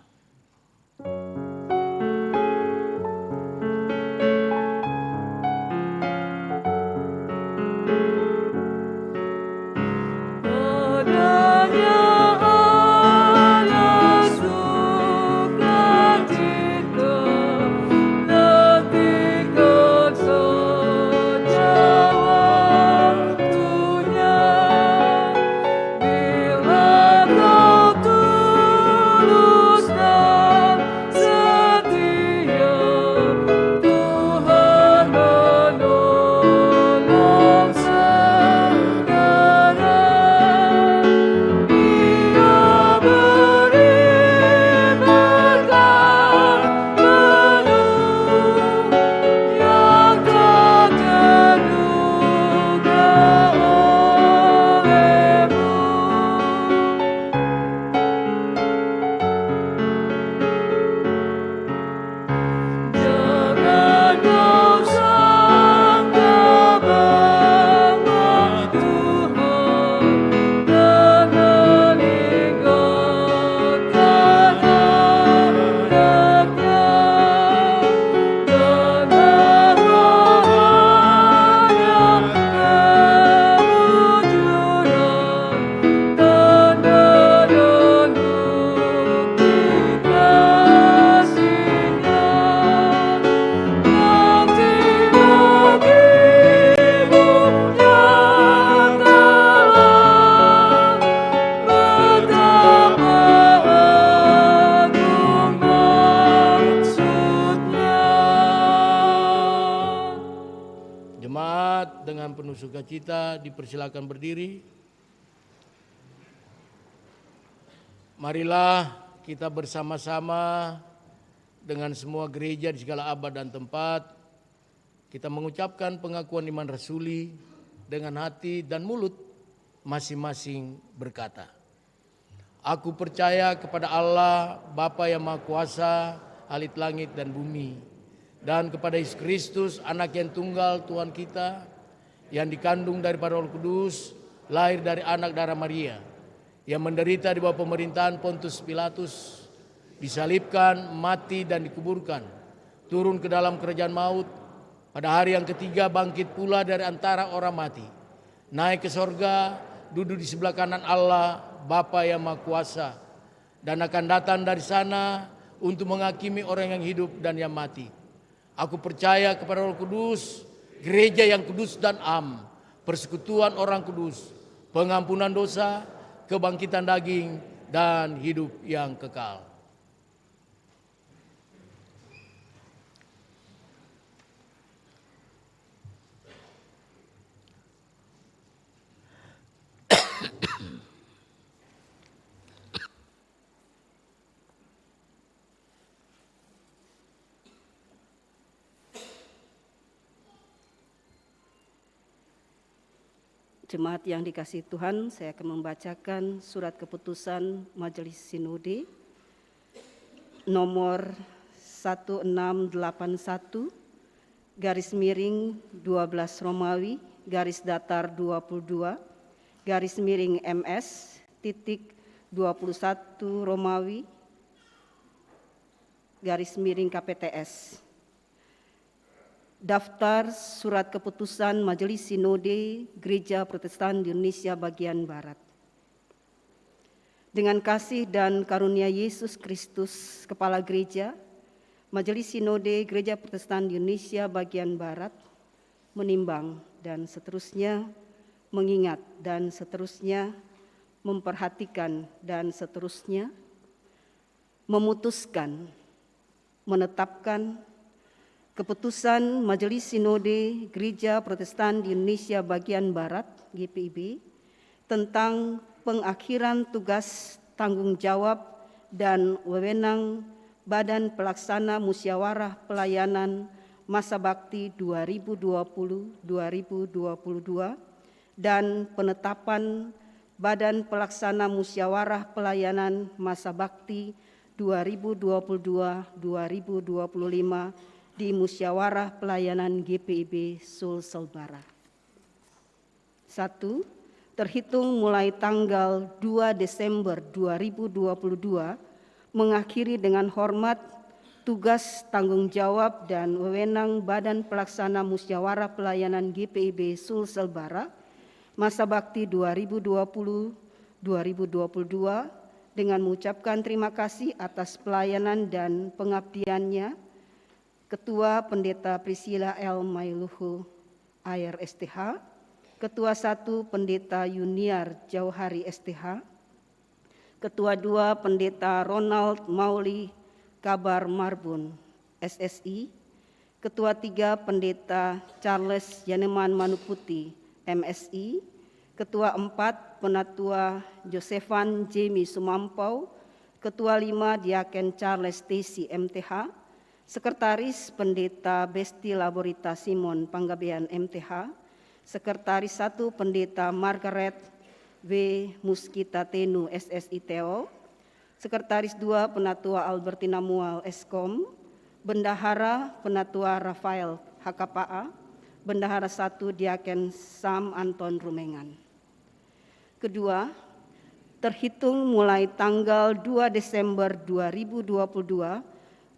Dengan penuh sukacita dipersilakan berdiri. Marilah kita bersama-sama dengan semua gereja di segala abad dan tempat, kita mengucapkan pengakuan iman rasuli dengan hati dan mulut masing-masing berkata, aku percaya kepada Allah Bapa yang Maha Kuasa, Halit langit dan bumi, dan kepada Yesus Kristus, anak yang tunggal Tuhan kita, yang dikandung daripada Roh Kudus, lahir dari anak darah Maria, yang menderita di bawah pemerintahan Pontius Pilatus, disalibkan, mati dan dikuburkan, turun ke dalam kerajaan maut, pada hari yang ketiga bangkit pula dari antara orang mati, naik ke sorga, duduk di sebelah kanan Allah, Bapa yang Maha Kuasa, dan akan datang dari sana untuk menghakimi orang yang hidup dan yang mati. Aku percaya kepada Roh Kudus, gereja yang kudus dan am, persekutuan orang kudus, pengampunan dosa, kebangkitan daging, dan hidup yang kekal. Jemaat yang dikasihi Tuhan, saya akan membacakan surat keputusan Majelis Sinode nomor 1681 garis miring 12 Romawi garis datar 22 garis miring MS titik 21 Romawi garis miring KPTS. Daftar surat keputusan Majelis Sinode Gereja Protestan di Indonesia bagian Barat. Dengan kasih dan karunia Yesus Kristus, Kepala Gereja, Majelis Sinode Gereja Protestan di Indonesia bagian Barat menimbang dan seterusnya mengingat dan seterusnya memperhatikan dan seterusnya memutuskan, menetapkan keputusan Majelis Sinode Gereja Protestan di Indonesia bagian Barat (GPIB) tentang pengakhiran tugas tanggung jawab dan wewenang Badan Pelaksana Musyawarah Pelayanan Masa Bakti 2020-2022 dan penetapan Badan Pelaksana Musyawarah Pelayanan Masa Bakti 2022-2025 di Musyawarah Pelayanan GPIB Sulselbar. 1. Terhitung mulai tanggal 2 Desember 2022 mengakhiri dengan hormat tugas tanggung jawab dan wewenang Badan Pelaksana Musyawarah Pelayanan GPIB Sulselbar Masa Bakti 2020-2022 dengan mengucapkan terima kasih atas pelayanan dan pengabdiannya Ketua Pendeta Priscilla L. Mailuhu Air STH, Ketua 1 Pendeta Yuniar Jauhari STH, Ketua 2 Pendeta Ronald Mauli Kabar Marbun SSI, Ketua 3 Pendeta Charles Yaneman Manuputi MSI, Ketua 4 Penatua Josephine Jamie Sumampau, Ketua 5 Diaken Charles Stacy MTH, Sekretaris Pendeta Besti Laborita Simon Panggabean MTH, Sekretaris 1 Pendeta Margaret W. Muskita Tenu SSI Teo, Sekretaris 2 Penatua Albertina Mual Eskom, Bendahara Penatua Rafael HKPA, Bendahara 1 Diaken Sam Anton Rumengan. Kedua, terhitung mulai tanggal 2 Desember 2022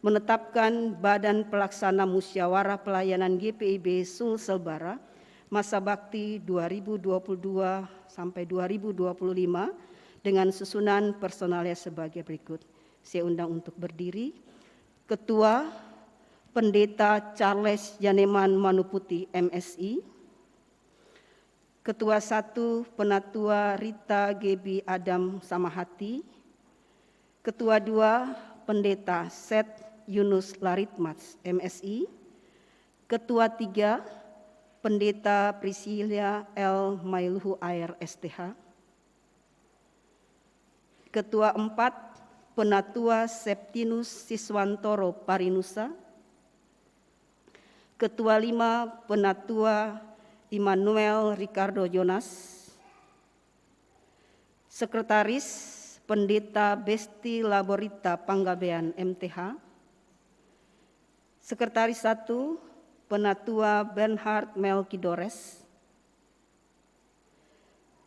menetapkan Badan Pelaksana Musyawarah Pelayanan GPIB Sulselbar Masa Bakti 2022 sampai 2025 dengan susunan personalnya sebagai berikut. Saya undang untuk berdiri. Ketua Pendeta Charles Yaneman Manuputi MSI, Ketua 1 Penatua Rita Gebi Adam Samahati, Ketua 2 Pendeta Seth Yunus Laritmats MSI, Ketua 3 Pendeta Priscilla L. Mailuhu Air STH, Ketua 4 Penatua Septinus Siswantoro Parinusa, Ketua 5 Penatua Immanuel Ricardo Jonas, Sekretaris Pendeta Besti Laborita Panggabean MTH, Sekretaris 1 Penatua Bernhard Melkidores,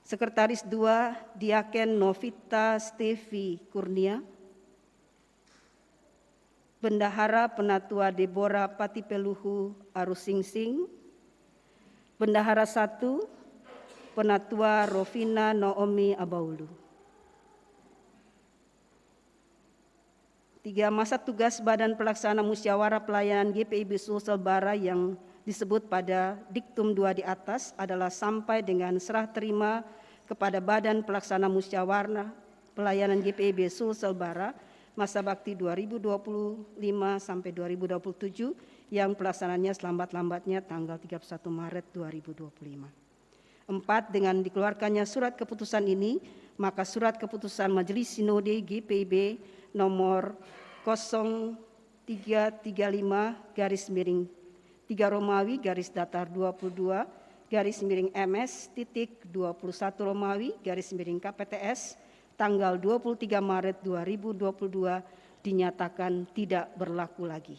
Sekretaris 2 Diaken Novita Stevi Kurnia, Bendahara Penatua Deborah Patipeluhu Arusingsing. Bendahara 1 Penatua Rovina Naomi Abaulu. 3. Masa tugas Badan Pelaksana Musyawarah Pelayanan GPIB Sulsel Bara yang disebut pada diktum 2 di atas adalah sampai dengan serah terima kepada Badan Pelaksana Musyawarah Pelayanan GPIB Sulsel Bara masa bakti 2025 sampai 2027 yang pelaksananya selambat-lambatnya tanggal 31 Maret 2025. 4. Dengan dikeluarkannya surat keputusan ini, maka surat keputusan Majelis Sinode GPIB nomor 0335 Romawi garis datar 22 garis miring MS titik 21 Romawi garis miring KPTS tanggal 23 Maret 2022 dinyatakan tidak berlaku lagi.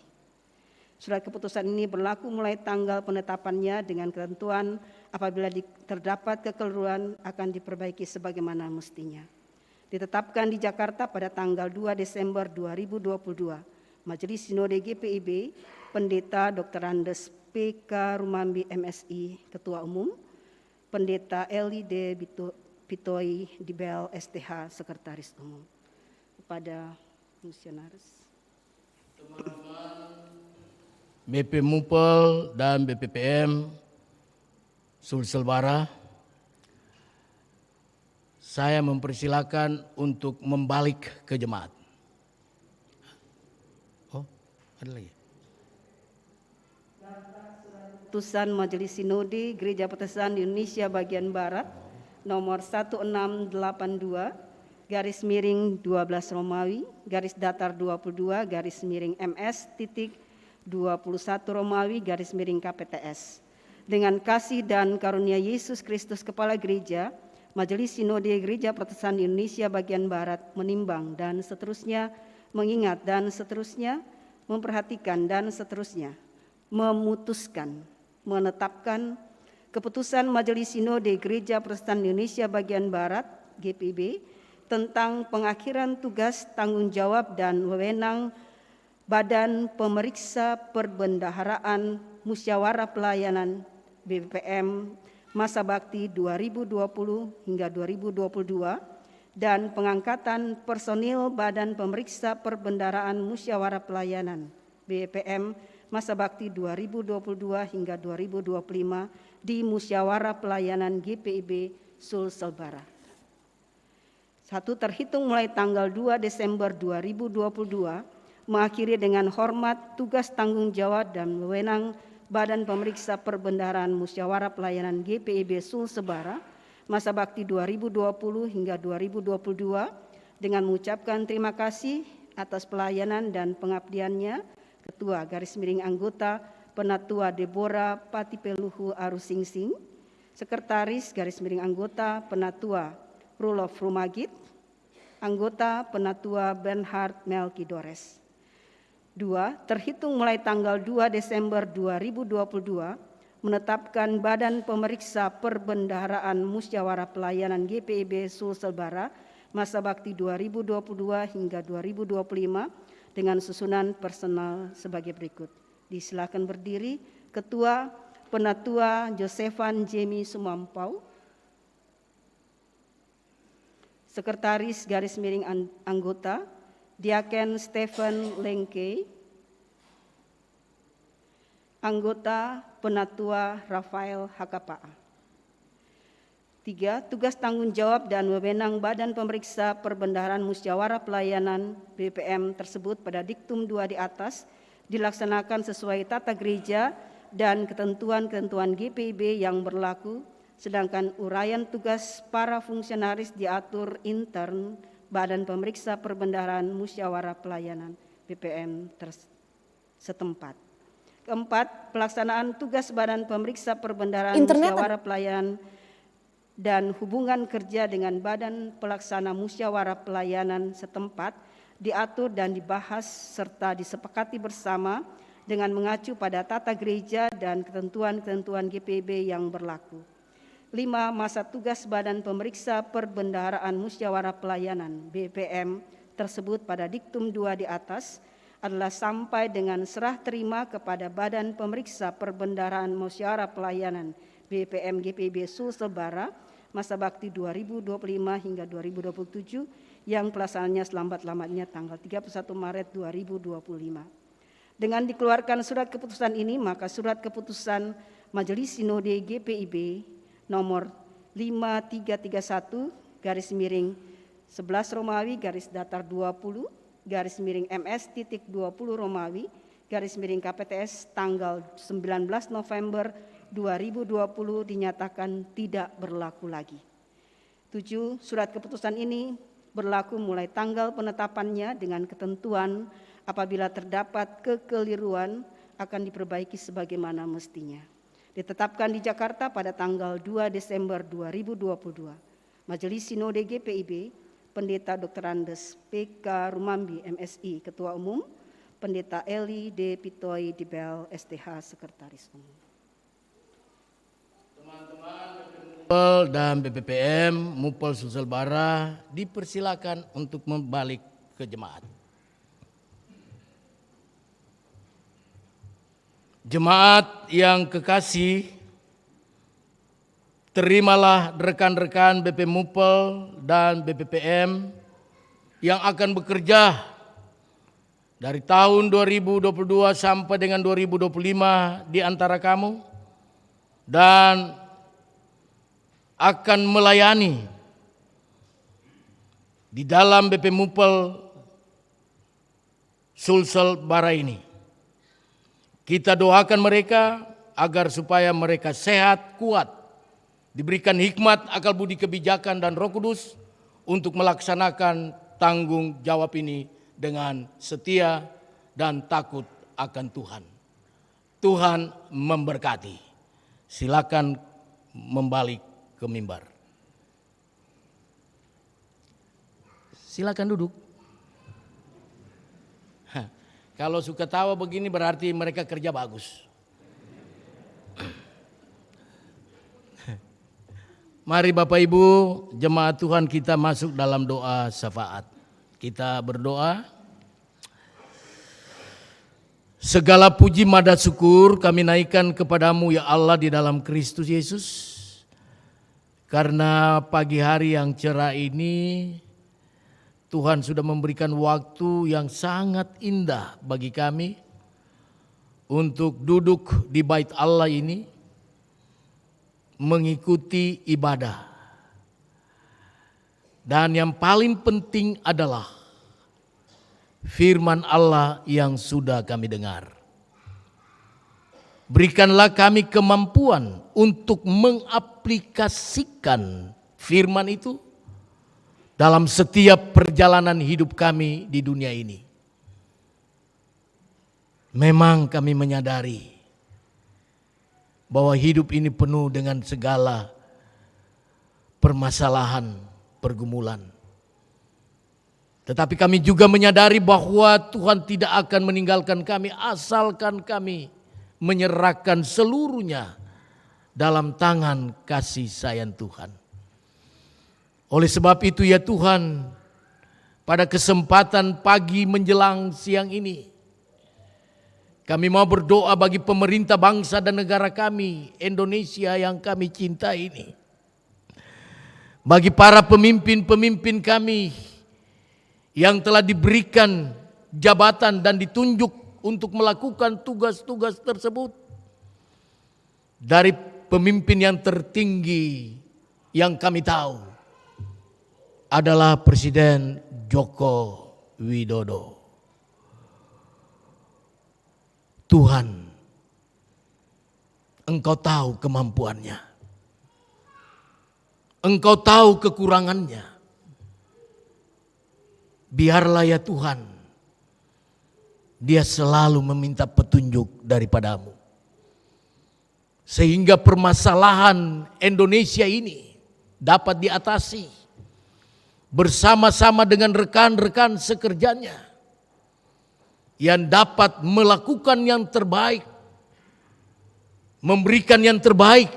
Surat keputusan ini berlaku mulai tanggal penetapannya dengan ketentuan apabila terdapat kekeliruan akan diperbaiki sebagaimana mestinya. Ditetapkan di Jakarta pada tanggal 2 Desember 2022. Majelis Sinode GPIB, Pendeta Dr. Andes PK Rumambi MSI, Ketua Umum, Pendeta Eli D. Pitoi Dibel STH, Sekretaris Umum. Kepada fungsionaris. BP Mupel dan BPPM Sulsel Bara, saya mempersilakan untuk membalik ke jemaat. Oh, ada lagi. Keputusan Majelis Sinode Gereja Protestan Indonesia bagian Barat nomor 1682 garis miring 12 Romawi garis datar 22 garis miring MS titik 21 Romawi garis miring KPTS. Dengan kasih dan karunia Yesus Kristus Kepala Gereja, Majelis Sinode Gereja Protestan Indonesia bagian Barat menimbang dan seterusnya, mengingat dan seterusnya, memperhatikan dan seterusnya, memutuskan, menetapkan keputusan Majelis Sinode Gereja Protestan Indonesia bagian Barat GPIB tentang pengakhiran tugas, tanggung jawab dan wewenang Badan Pemeriksa Perbendaharaan Musyawarah Pelayanan BPM masa bakti 2020 hingga 2022 dan pengangkatan personil Badan Pemeriksa Perbendaharaan Musyawarah Pelayanan BPM masa bakti 2022 hingga 2025 di Musyawarah Pelayanan GPIB Sulsel Bara. 1. Terhitung mulai tanggal 2 Desember 2022, mengakhiri dengan hormat tugas tanggung jawab dan wewenang Badan Pemeriksa Perbendaharaan Musyawarah Pelayanan GPIB Sulsel Bara masa bakti 2020 hingga 2022 dengan mengucapkan terima kasih atas pelayanan dan pengabdiannya Ketua garis miring anggota Penatua Deborah Patipeluhu Arusingsing, Sekretaris garis miring anggota Penatua Rulof Rumagit, anggota Penatua Bernhard Melkidores. 2. Terhitung mulai tanggal 2 Desember 2022, menetapkan Badan Pemeriksa Perbendaharaan Musyawarah Pelayanan GPIB Sulsel Bara masa bakti 2022 hingga 2025 dengan susunan personal sebagai berikut. Disilakan berdiri. Ketua Penatua Josefan Jemi Sumampau, Sekretaris garis miring anggota Diaken Stephen Lengke, anggota Penatua Rafael Hakapaa. 3. Tugas tanggung jawab dan wewenang Badan Pemeriksa Perbendaharaan Musyawarah Pelayanan BPM tersebut pada diktum 2 di atas dilaksanakan sesuai tata gereja dan ketentuan-ketentuan GPIB yang berlaku, sedangkan uraian tugas para fungsionaris diatur intern Badan Pemeriksa Perbendaharaan Musyawarah Pelayanan BPM setempat. 4. Pelaksanaan tugas Badan Pemeriksa Perbendaharaan Musyawarah Pelayanan dan hubungan kerja dengan Badan Pelaksana Musyawarah Pelayanan setempat diatur dan dibahas serta disepakati bersama dengan mengacu pada tata gereja dan ketentuan-ketentuan GPIB yang berlaku. 5. Masa tugas Badan Pemeriksa Perbendaharaan Musyawarah Pelayanan BPM tersebut pada diktum 2 di atas adalah sampai dengan serah terima kepada Badan Pemeriksa Perbendaharaan Musyawarah Pelayanan BPM GPIB Sulsel Bara masa bakti 2025 hingga 2027 yang pelaksanaannya selambat-lambatnya tanggal 31 Maret 2025. Dengan dikeluarkan surat keputusan ini, maka surat keputusan Majelis Sinode GPIB nomor 5331 garis miring 11 Romawi garis datar 20 garis miring MS titik 20 Romawi garis miring KPTS tanggal 19 November 2020 dinyatakan tidak berlaku lagi. 7. Surat keputusan ini berlaku mulai tanggal penetapannya dengan ketentuan apabila terdapat kekeliruan akan diperbaiki sebagaimana mestinya. Ditetapkan di Jakarta pada tanggal 2 Desember 2022. Majelis Sinode GPIB, Pendeta Dr. Andes PK Rumambi MSI Ketua Umum, Pendeta Eli D. Pitoi Dibel STH Sekretaris Umum. Mupel dan BPPM Mupel Sulsel Bara dipersilakan untuk membalik ke jemaat. Jemaat yang kekasih, terimalah rekan-rekan BP Mupel dan BPPM yang akan bekerja dari tahun 2022 sampai dengan 2025 di antara kamu dan akan melayani di dalam BP Mupel Sulsel Bara ini. Kita doakan mereka agar supaya mereka sehat, kuat, diberikan hikmat, akal budi kebijakan dan Roh Kudus untuk melaksanakan tanggung jawab ini dengan setia dan takut akan Tuhan. Tuhan memberkati. Silakan membalik ke mimbar. Silakan duduk. Kalau suka tawa begini berarti mereka kerja bagus. Mari Bapak Ibu, jemaat Tuhan, kita masuk dalam doa syafaat. Kita berdoa. Segala puji mada syukur kami naikkan kepadamu ya Allah di dalam Kristus Yesus. Karena pagi hari yang cerah ini Tuhan sudah memberikan waktu yang sangat indah bagi kami untuk duduk di bait Allah ini, mengikuti ibadah. Dan yang paling penting adalah firman Allah yang sudah kami dengar. Berikanlah kami kemampuan untuk mengaplikasikan firman itu dalam setiap perjalanan hidup kami di dunia ini. Memang kami menyadari bahwa hidup ini penuh dengan segala permasalahan, pergumulan. Tetapi kami juga menyadari bahwa Tuhan tidak akan meninggalkan kami asalkan kami menyerahkan seluruhnya dalam tangan kasih sayang Tuhan. Oleh sebab itu ya Tuhan, pada kesempatan pagi menjelang siang ini, kami mau berdoa bagi pemerintah bangsa dan negara kami, Indonesia yang kami cintai ini. Bagi para pemimpin-pemimpin kami yang telah diberikan jabatan dan ditunjuk untuk melakukan tugas-tugas tersebut. Dari pemimpin yang tertinggi yang kami tahu adalah Presiden Joko Widodo. Tuhan, Engkau tahu kemampuannya. Engkau tahu kekurangannya. Biarlah ya Tuhan, dia selalu meminta petunjuk daripadamu. Sehingga permasalahan Indonesia ini dapat diatasi bersama-sama dengan rekan-rekan sekerjanya yang dapat melakukan yang terbaik, memberikan yang terbaik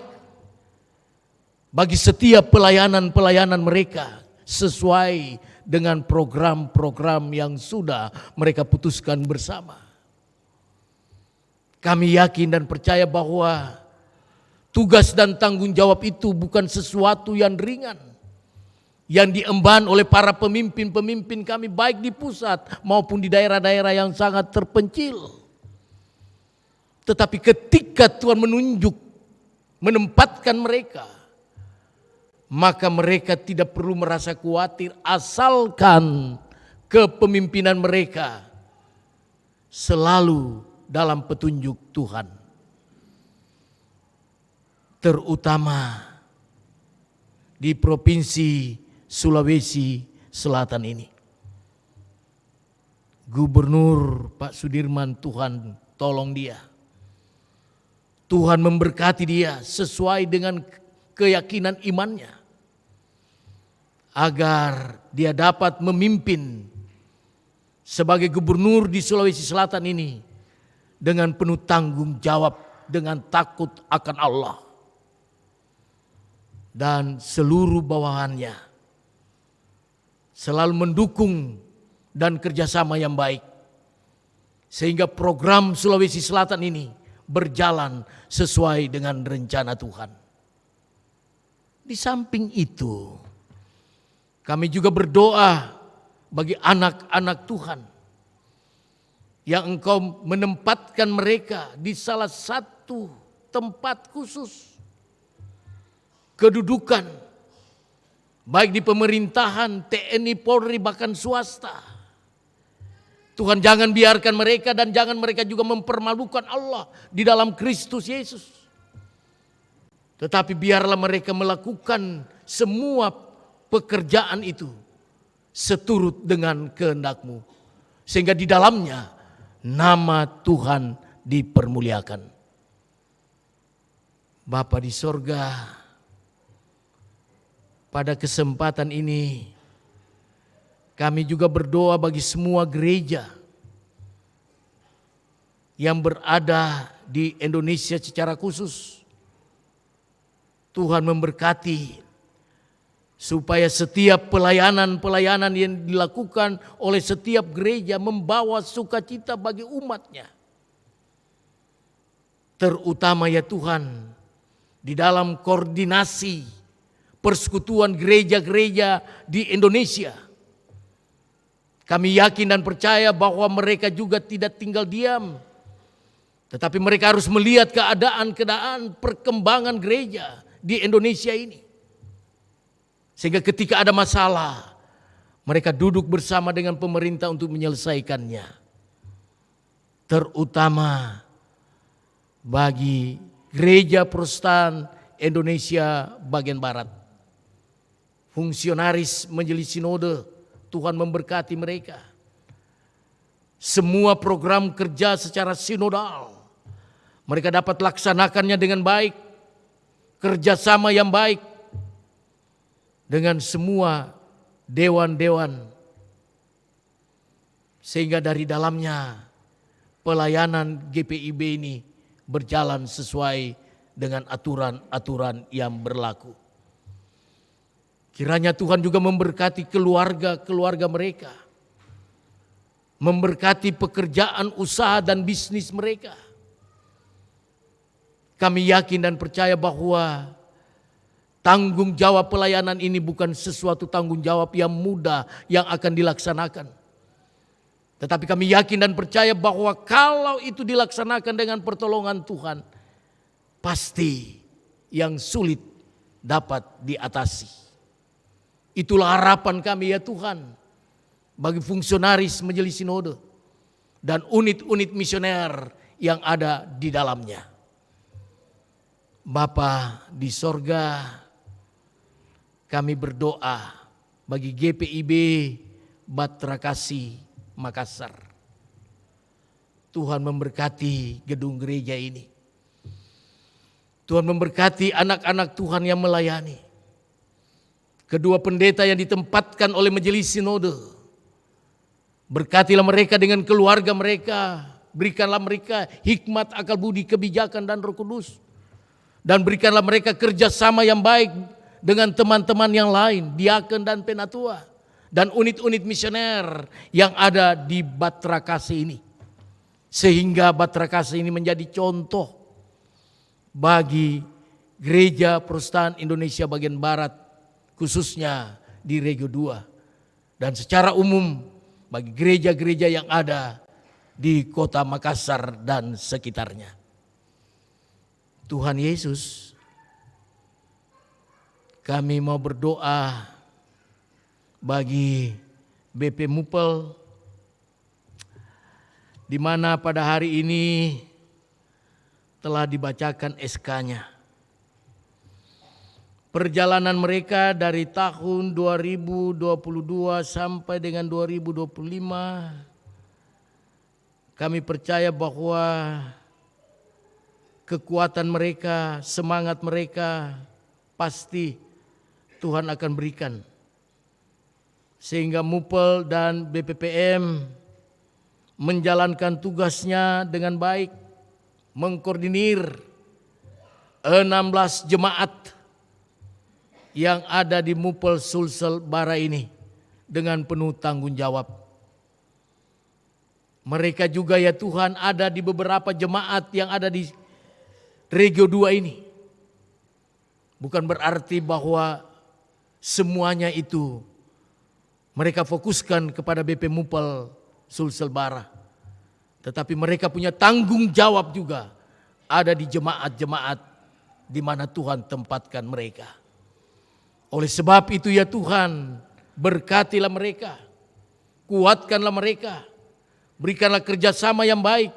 bagi setiap pelayanan-pelayanan mereka sesuai dengan program-program yang sudah mereka putuskan bersama. Kami yakin dan percaya bahwa tugas dan tanggung jawab itu bukan sesuatu yang ringan, yang diemban oleh para pemimpin-pemimpin kami baik di pusat maupun di daerah-daerah yang sangat terpencil. Tetapi ketika Tuhan menempatkan mereka, maka mereka tidak perlu merasa khawatir asalkan kepemimpinan mereka selalu dalam petunjuk Tuhan. Terutama di Provinsi Sulawesi Selatan ini. Gubernur Pak Sudirman, Tuhan tolong dia. Tuhan memberkati dia sesuai dengan keyakinan imannya. Agar dia dapat memimpin sebagai gubernur di Sulawesi Selatan ini dengan penuh tanggung jawab, dengan takut akan Allah. Dan seluruh bawahannya selalu mendukung dan kerjasama yang baik. Sehingga program Sulawesi Selatan ini berjalan sesuai dengan rencana Tuhan. Di samping itu, kami juga berdoa bagi anak-anak Tuhan yang Engkau menempatkan mereka di salah satu tempat khusus kedudukan, baik di pemerintahan, TNI, Polri, bahkan swasta. Tuhan jangan biarkan mereka dan jangan mereka juga mempermalukan Allah di dalam Kristus Yesus. Tetapi biarlah mereka melakukan semua pekerjaan itu seturut dengan kehendak-Mu, sehingga di dalamnya nama Tuhan dipermuliakan. Bapa di sorga, pada kesempatan ini kami juga berdoa bagi semua gereja yang berada di Indonesia secara khusus. Tuhan memberkati supaya setiap pelayanan-pelayanan yang dilakukan oleh setiap gereja membawa sukacita bagi umatnya. Terutama ya Tuhan, di dalam koordinasi persekutuan gereja-gereja di Indonesia. Kami yakin dan percaya bahwa mereka juga tidak tinggal diam. Tetapi mereka harus melihat keadaan perkembangan gereja di Indonesia ini. Sehingga ketika ada masalah, mereka duduk bersama dengan pemerintah untuk menyelesaikannya. Terutama bagi Gereja Protestan Indonesia bagian Barat. Fungsionaris Majelis Sinode, Tuhan memberkati mereka. Semua program kerja secara sinodal, mereka dapat laksanakannya dengan baik. Kerjasama yang baik dengan semua dewan-dewan, sehingga dari dalamnya pelayanan GPIB ini berjalan sesuai dengan aturan-aturan yang berlaku. Kiranya Tuhan juga memberkati keluarga-keluarga mereka, memberkati pekerjaan usaha dan bisnis mereka. Kami yakin dan percaya bahwa tanggung jawab pelayanan ini bukan sesuatu tanggung jawab yang mudah yang akan dilaksanakan. Tetapi kami yakin dan percaya bahwa kalau itu dilaksanakan dengan pertolongan Tuhan, pasti yang sulit dapat diatasi. Itulah harapan kami ya Tuhan bagi fungsionaris Majelis Sinode dan unit-unit misioner yang ada di dalamnya. Bapa di sorga, kami berdoa bagi GPIB Batrakasi Makassar. Tuhan memberkati gedung gereja ini. Tuhan memberkati anak-anak Tuhan yang melayani. Kedua pendeta yang ditempatkan oleh Majelis Sinode. Berkatilah mereka dengan keluarga mereka. Berikanlah mereka hikmat, akal budi, kebijakan dan Roh Kudus. Dan berikanlah mereka kerjasama yang baik dengan teman-teman yang lain, diaken dan penatua. dan unit-unit misioner yang ada di Batra Kasih ini. Sehingga Batra Kasih ini menjadi contoh bagi Gereja Protestan Indonesia bagian Barat, khususnya di Regio 2. Dan secara umum bagi gereja-gereja yang ada di kota Makassar dan sekitarnya. Tuhan Yesus, kami mau berdoa bagi BP Mupel, di mana pada hari ini telah dibacakan SK-nya. Perjalanan mereka dari tahun 2022 sampai dengan 2025, kami percaya bahwa kekuatan mereka, semangat mereka pasti Tuhan akan berikan. Sehingga Mupel dan BPPM menjalankan tugasnya dengan baik, mengkoordinir 16 jemaat yang ada di Mupel Sulsel Bara ini dengan penuh tanggung jawab. Mereka juga ya Tuhan ada di beberapa jemaat yang ada di Regio 2 ini. Bukan berarti bahwa semuanya itu mereka fokuskan kepada BP Mupel Sulsel Bara. Tetapi mereka punya tanggung jawab juga ada di jemaat-jemaat di mana Tuhan tempatkan mereka. Oleh sebab itu ya Tuhan, berkatilah mereka, kuatkanlah mereka, berikanlah kerjasama yang baik,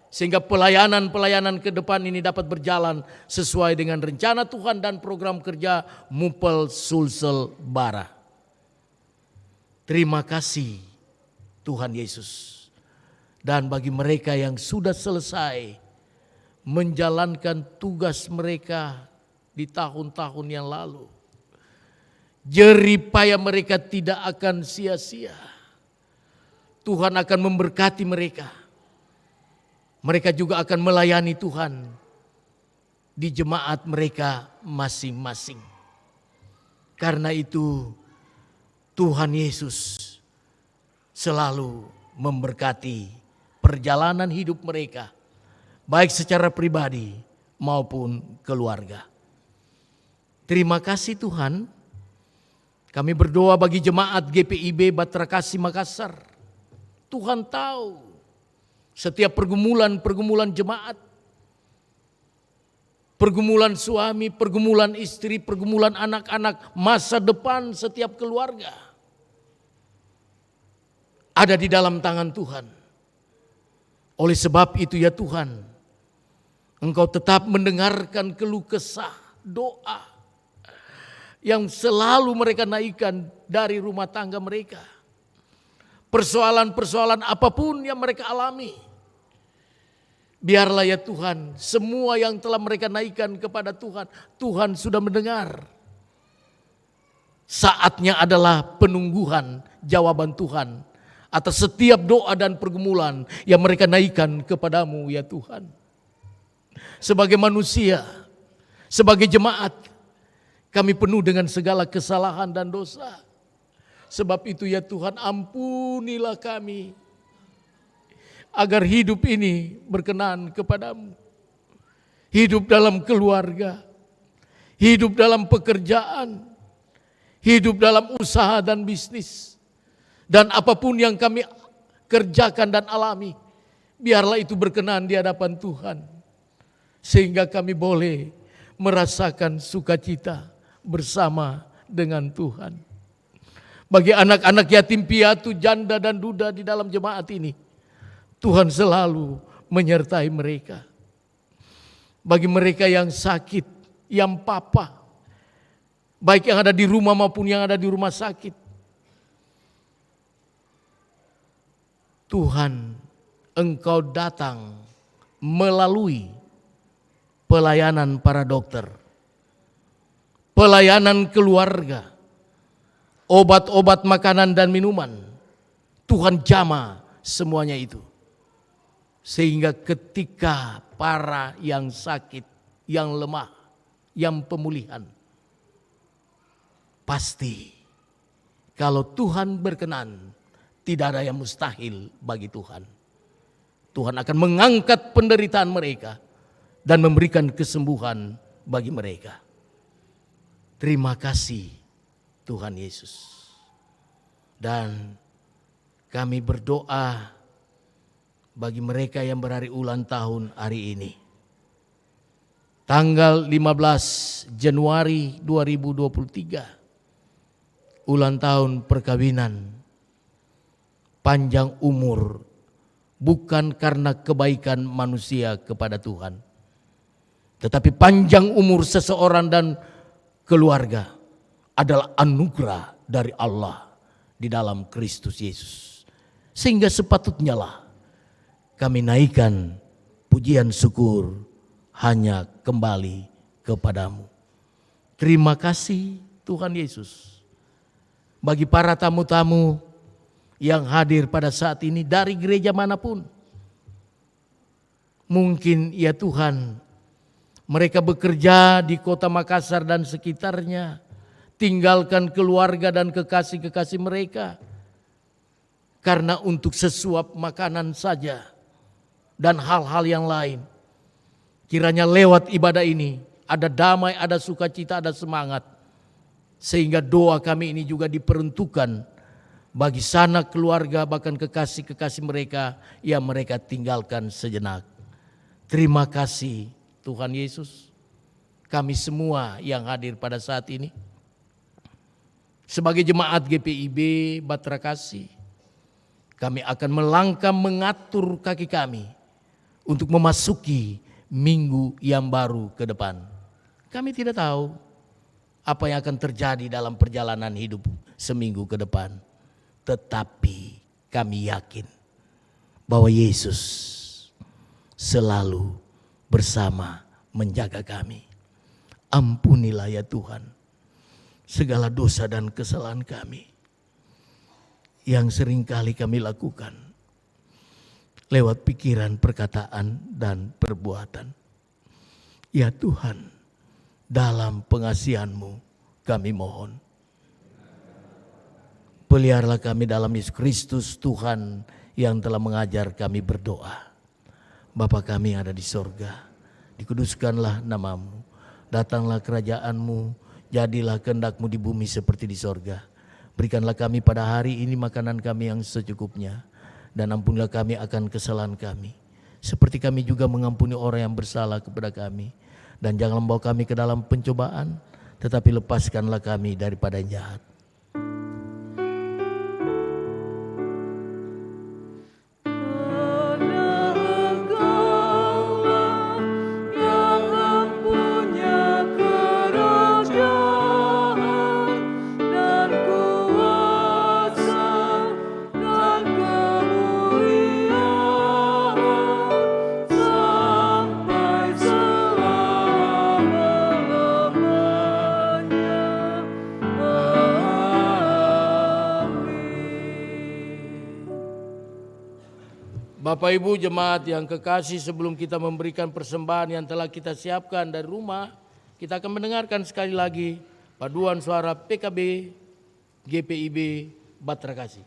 sehingga pelayanan-pelayanan ke depan ini dapat berjalan sesuai dengan rencana Tuhan dan program kerja Mupel Sulsel Bara. Terima kasih Tuhan Yesus. Dan bagi mereka yang sudah selesai menjalankan tugas mereka di tahun-tahun yang lalu, jerih payah mereka tidak akan sia-sia. Tuhan akan memberkati mereka. Mereka juga akan melayani Tuhan di jemaat mereka masing-masing. Karena itu Tuhan Yesus selalu memberkati perjalanan hidup mereka, baik secara pribadi maupun keluarga. Terima kasih Tuhan. Kami berdoa bagi jemaat GPIB Batra Kasih Makassar. Tuhan tahu setiap pergumulan jemaat, pergumulan suami, pergumulan istri, pergumulan anak-anak, masa depan setiap keluarga ada di dalam tangan Tuhan. Oleh sebab itu ya Tuhan, Engkau tetap mendengarkan keluh kesah, doa yang selalu mereka naikkan dari rumah tangga mereka. Persoalan-persoalan apapun yang mereka alami, biarlah ya Tuhan, semua yang telah mereka naikkan kepada Tuhan, Tuhan sudah mendengar. Saatnya adalah penungguhan jawaban Tuhan atas setiap doa dan pergumulan yang mereka naikkan kepadamu ya Tuhan. Sebagai manusia, sebagai jemaat, kami penuh dengan segala kesalahan dan dosa. Sebab itu ya Tuhan, ampunilah kami agar hidup ini berkenan kepadamu. Hidup dalam keluarga, hidup dalam pekerjaan, hidup dalam usaha dan bisnis. Dan apapun yang kami kerjakan dan alami, biarlah itu berkenan di hadapan Tuhan. Sehingga kami boleh merasakan sukacita bersama dengan Tuhan. Bagi anak-anak yatim piatu, janda dan duda di dalam jemaat ini, Tuhan selalu menyertai mereka. Bagi mereka yang sakit, yang papa, baik yang ada di rumah maupun yang ada di rumah sakit, Tuhan, Engkau datang melalui pelayanan para dokter, pelayanan keluarga, obat-obat, makanan dan minuman. Tuhan jamah semuanya itu. Sehingga ketika para yang sakit, yang lemah, yang pemulihan, pasti Kalau Tuhan berkenan, tidak ada yang mustahil bagi Tuhan. Tuhan akan mengangkat penderitaan mereka dan memberikan kesembuhan bagi mereka. Terima kasih Tuhan Yesus. Dan kami berdoa bagi mereka yang berhari ulang tahun hari ini. Tanggal 15 Januari 2023, ulang tahun perkawinan. Panjang umur bukan karena kebaikan manusia kepada Tuhan, tetapi panjang umur seseorang dan keluarga adalah anugerah dari Allah di dalam Kristus Yesus. Sehingga sepatutnya lah kami naikkan pujian syukur hanya kembali kepadamu. Terima kasih Tuhan Yesus. Bagi para tamu-tamu yang hadir pada saat ini dari gereja manapun. Mungkin ya Tuhan, mereka bekerja di kota Makassar dan sekitarnya, tinggalkan keluarga dan kekasih-kekasih mereka karena untuk sesuap makanan saja dan hal-hal yang lain. Kiranya lewat ibadah ini ada damai, ada sukacita, ada semangat, sehingga doa kami ini juga diperuntukkan bagi sanak keluarga, bahkan kekasih-kekasih mereka yang mereka tinggalkan sejenak. Terima kasih Tuhan Yesus. Kami semua yang hadir pada saat ini sebagai jemaat GPIB Batra Kasih, kami akan melangkah mengatur kaki kami untuk memasuki minggu yang baru ke depan. Kami tidak tahu apa yang akan terjadi dalam perjalanan hidup seminggu ke depan. Tetapi kami yakin bahwa Yesus selalu bersama menjaga kami. Ampunilah ya Tuhan segala dosa dan kesalahan kami yang seringkali kami lakukan lewat pikiran, perkataan, dan perbuatan. Ya Tuhan, dalam pengasihan-Mu kami mohon. Peliharalah kami dalam Yesus Kristus Tuhan yang telah mengajar kami berdoa. Bapa kami yang ada di sorga, dikuduskanlah nama-Mu. Datanglah kerajaan-Mu, jadilah kehendak-Mu di bumi seperti di sorga. Berikanlah kami pada hari ini makanan kami yang secukupnya. Dan ampunilah kami akan kesalahan kami, seperti kami juga mengampuni orang yang bersalah kepada kami. Dan jangan membawa kami ke dalam pencobaan, tetapi lepaskanlah kami daripada yang jahat. Bapak Ibu jemaat yang kekasih, sebelum kita memberikan persembahan yang telah kita siapkan dari rumah, kita akan mendengarkan sekali lagi paduan suara PKB GPIB Batra Kasih.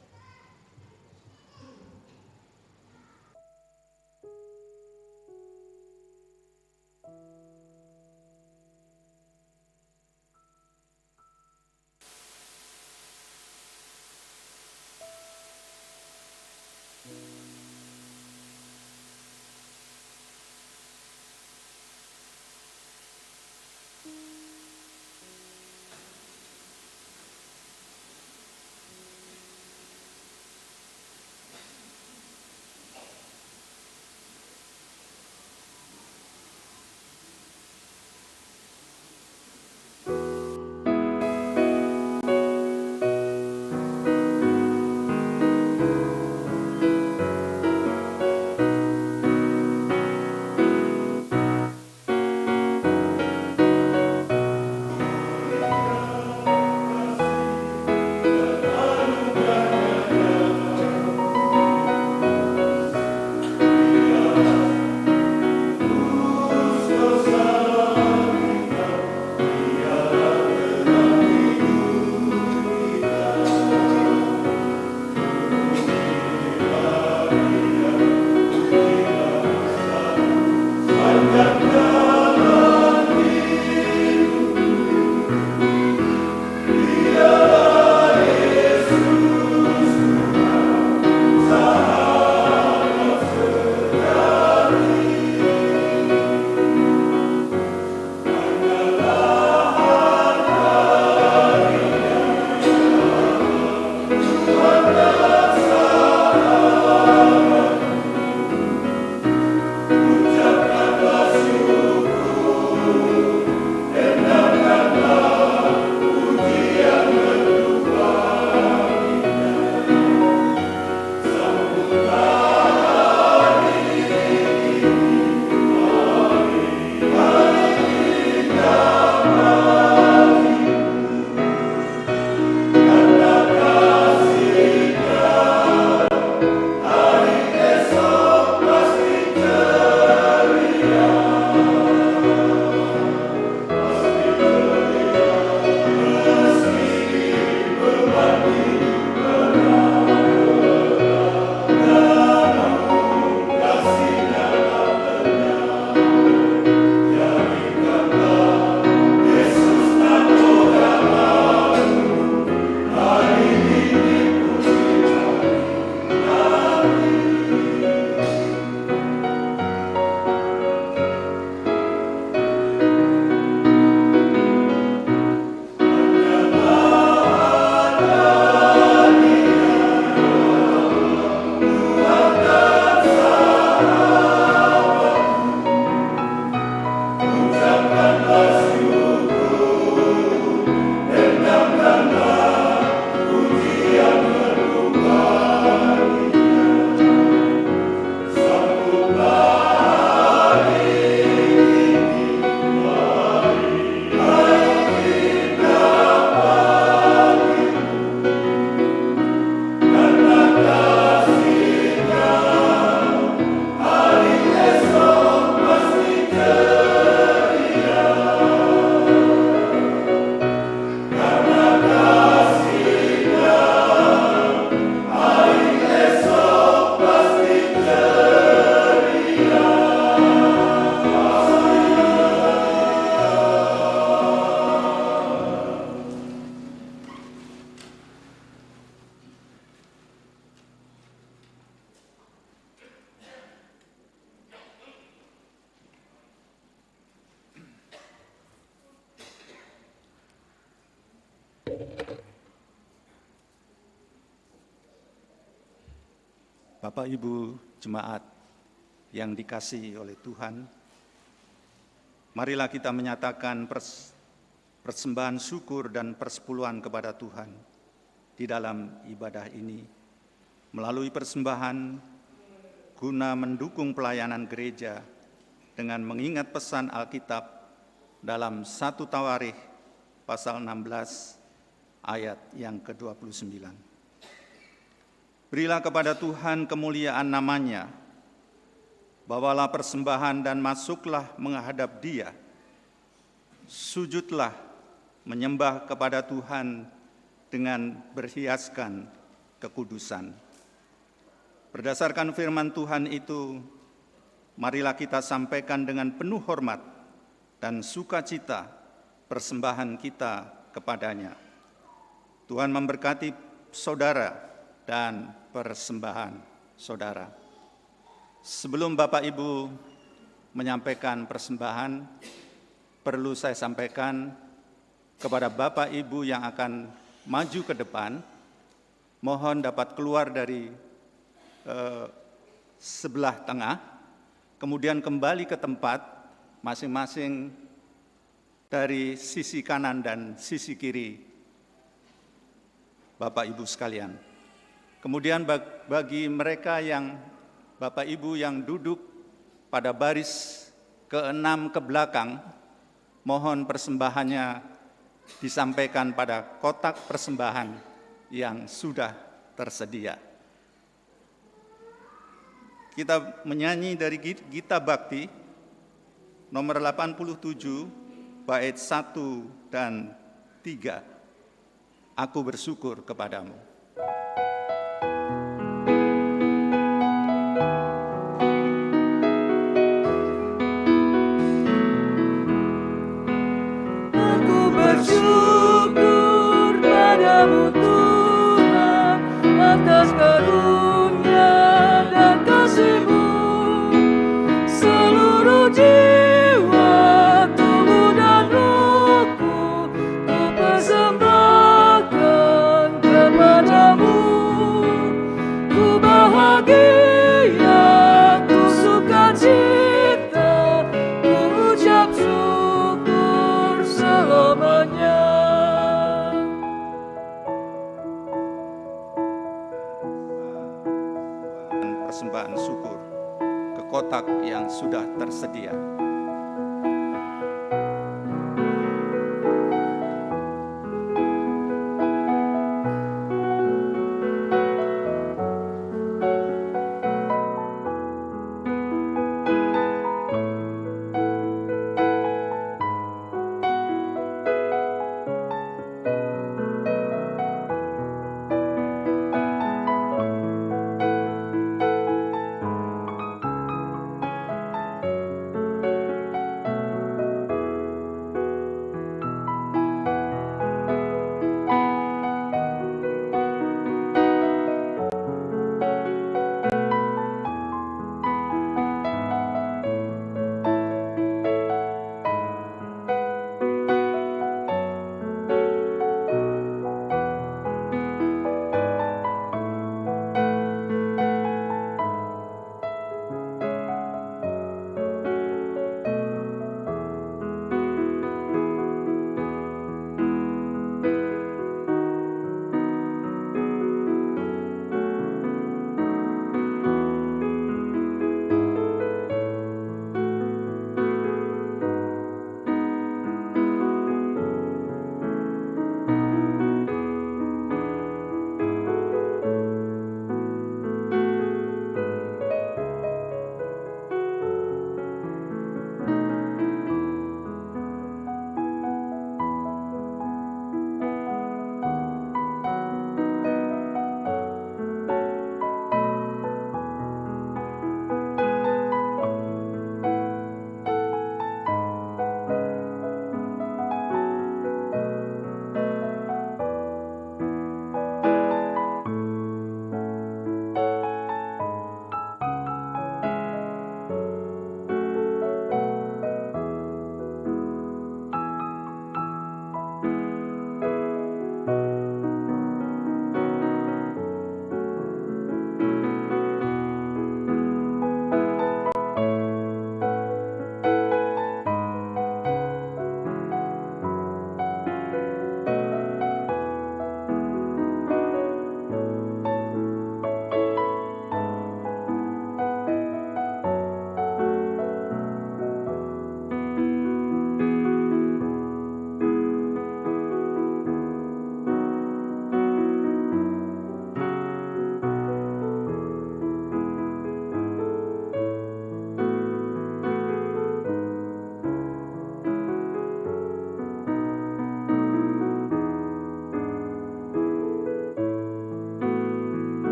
Bapak Ibu jemaat yang dikasihi oleh Tuhan, marilah kita menyatakan persembahan syukur dan persepuluhan kepada Tuhan di dalam ibadah ini. Melalui persembahan guna mendukung pelayanan gereja dengan mengingat pesan Alkitab dalam 1 Tawarikh pasal 16 ayat yang ke-29. Berilah kepada Tuhan kemuliaan namanya, bawalah persembahan dan masuklah menghadap Dia. Sujudlah menyembah kepada Tuhan dengan berhiaskan kekudusan. Berdasarkan firman Tuhan itu, marilah kita sampaikan dengan penuh hormat dan sukacita persembahan kita kepadanya. Tuhan memberkati saudara dan persembahan saudara. Sebelum Bapak Ibu menyampaikan persembahan, perlu saya sampaikan kepada Bapak Ibu yang akan maju ke depan, mohon dapat keluar dari sebelah tengah, kemudian kembali ke tempat masing-masing dari sisi kanan dan sisi kiri Bapak Ibu sekalian. Kemudian bagi mereka yang Bapak Ibu yang duduk pada baris ke-6 ke belakang, mohon persembahannya disampaikan pada kotak persembahan yang sudah tersedia. Kita menyanyi dari Gita Bakti nomor 87 bait 1 dan 3. Aku bersyukur kepadamu. Bersyukur padamu Tuhan atas karunia dan kasih-Mu, seluruh jiwa, tubuh dan ruhku ku persembahkan kepadamu. Ku bahagia, ku sukacita, ku ucap syukur selamanya. Persembahan syukur ke kotak yang sudah tersedia.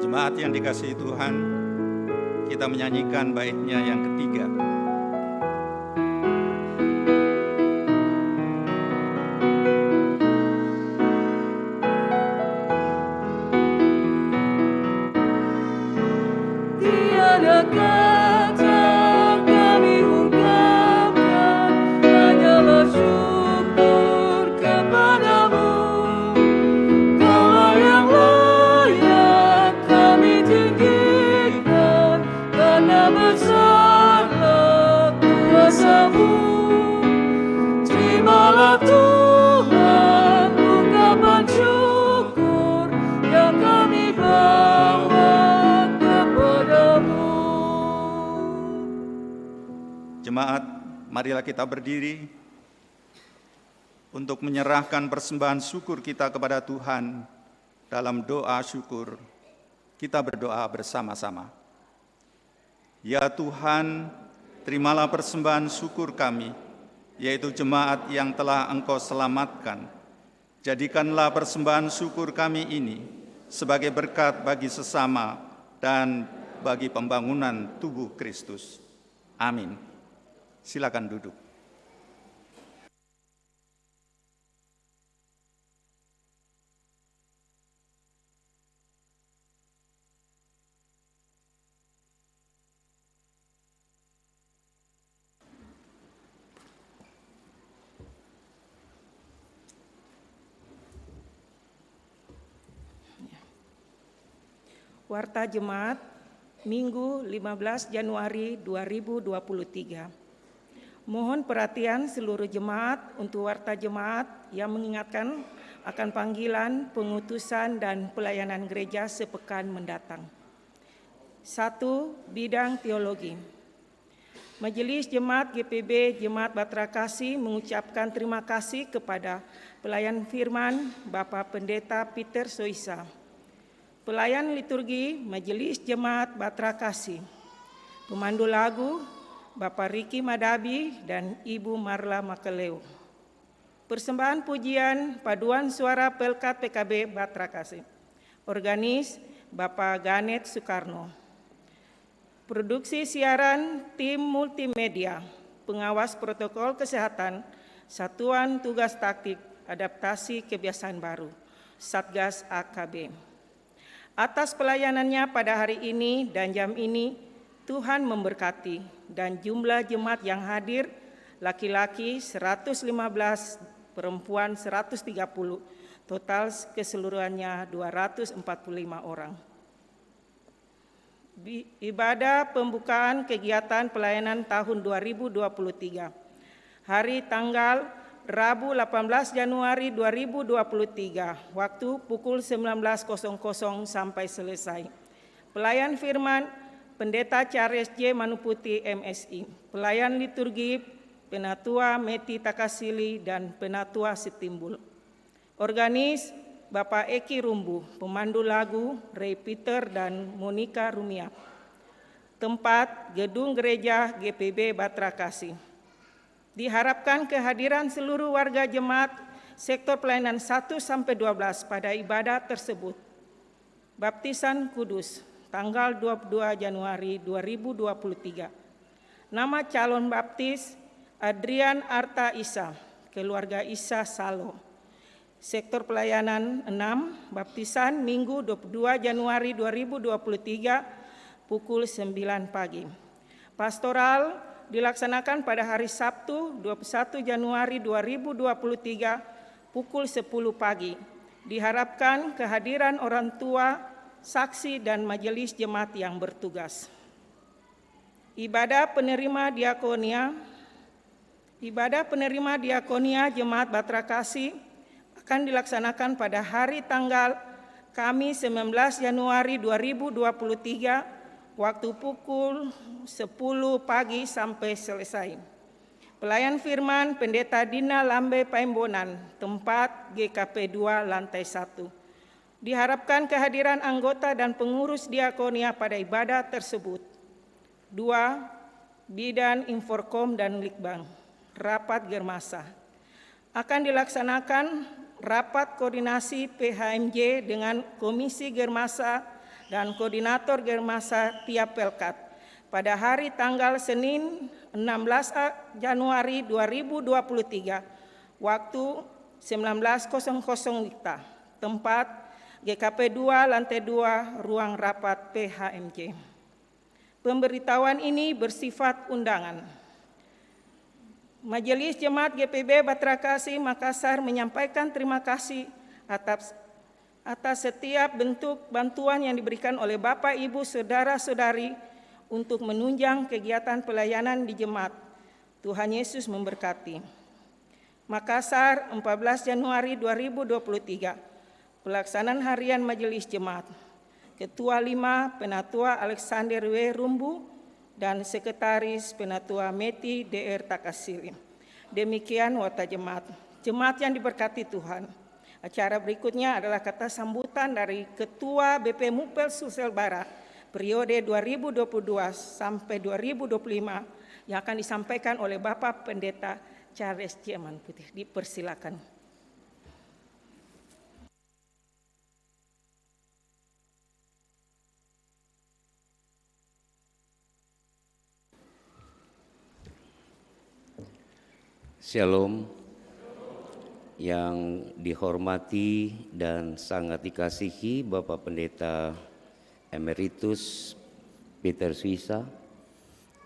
Jemaat yang dikasihi Tuhan, kita menyanyikan baitnya yang ketiga. Tiada kata kami ungkapkan, hanyalah syukur kepadamu. Kaulah yang layak kami tinggikan, karena besarlah kuasa-Mu. Terimalah Tuhan ungkapan syukur yang kami bawa kepadamu. Jemaat, marilah kita berdiri untuk menyerahkan persembahan syukur kita kepada Tuhan. Dalam doa syukur, kita berdoa bersama-sama. Ya Tuhan, terimalah persembahan syukur kami, yaitu jemaat yang telah Engkau selamatkan. Jadikanlah persembahan syukur kami ini sebagai berkat bagi sesama dan bagi pembangunan tubuh Kristus. Amin. Silakan duduk. Warta Jemaat, Minggu 15 Januari 2023. Mohon perhatian seluruh jemaat untuk warta jemaat yang mengingatkan akan panggilan, pengutusan, dan pelayanan gereja sepekan mendatang. 1. Bidang teologi. Majelis Jemaat GPB Jemaat Batra Kasih mengucapkan terima kasih kepada pelayan firman Bapak Pendeta Peter Soisa, pelayan liturgi Majelis Jemaat Batra Kasih, pemandu lagu Bapak Riki Madabi dan Ibu Marla Makeleo. Persembahan pujian paduan suara Pelkat PKB Batra Kasih. Organis Bapak Ganet Soekarno. Produksi siaran tim multimedia, pengawas protokol kesehatan, Satuan Tugas Taktik Adaptasi Kebiasaan Baru, Satgas AKB. Atas pelayanannya pada hari ini dan jam ini, Tuhan memberkati, dan jumlah jemaat yang hadir, laki-laki 115, perempuan 130, total keseluruhannya 245 orang. Ibadah pembukaan kegiatan pelayanan tahun 2023. Hari tanggal Rabu 18 Januari 2023, waktu pukul 19.00 sampai selesai. Pelayan firman Pendeta Charles J. Manuputi MSI, pelayan liturgi Penatua Meti Takasili dan Penatua Setimbul. Organis Bapak Eki Rumbu, pemandu lagu Ray Peter dan Monica Rumia. Tempat Gedung Gereja GPB Batra Kasih. Diharapkan kehadiran seluruh warga jemaat sektor pelayanan 1-12 pada ibadah tersebut. Baptisan Kudus, tanggal 22 Januari 2023. Nama calon baptis Adrian Arta Isa, keluarga Isa Salo. Sektor pelayanan 6, baptisan Minggu 22 Januari 2023 pukul 9 pagi. Pastoral dilaksanakan pada hari Sabtu 21 Januari 2023 pukul 10 pagi. Diharapkan kehadiran orang tua, saksi, dan majelis jemaat yang bertugas. Ibadah penerima diakonia. Ibadah penerima diakonia Jemaat Batra Kasih akan dilaksanakan pada hari tanggal Kamis 19 Januari 2023 waktu pukul 10 pagi sampai selesai. Pelayan firman Pendeta Dina Lambe Paimbonan, tempat GKP 2 lantai 1. Diharapkan kehadiran anggota dan pengurus diakonia pada ibadah tersebut. 2. Bidan Inforkom dan Likbang, rapat Germasa. Akan dilaksanakan rapat koordinasi PHMJ dengan Komisi Germasa dan Koordinator Germasa tiap Pelkat pada hari tanggal Senin 16 Januari 2023 waktu 19.00 WITA, tempat GKP 2 lantai 2 ruang rapat PHMJ. Pemberitahuan ini bersifat undangan. Majelis Jemaat GPIB Batrakasi Makassar menyampaikan terima kasih atas setiap bentuk bantuan yang diberikan oleh Bapak, Ibu, Saudara-saudari untuk menunjang kegiatan pelayanan di Jemaat. Tuhan Yesus memberkati. Makassar, 14 Januari 2023. Pelaksanaan Harian Majelis Jemaat. Ketua 5 Penatua Alexander W. Rumbu dan Sekretaris Penatua Meti DR Takasili. Demikian Wata Jemaat. Jemaat yang diberkati Tuhan. Acara berikutnya adalah kata sambutan dari Ketua BP Mupel Sulsel Barat periode 2022 sampai 2025 yang akan disampaikan oleh Bapak Pendeta Charles Jeman Putih. Dipersilakan. Shalom, yang dihormati dan sangat dikasihi Bapak Pendeta Emeritus Peter Suisa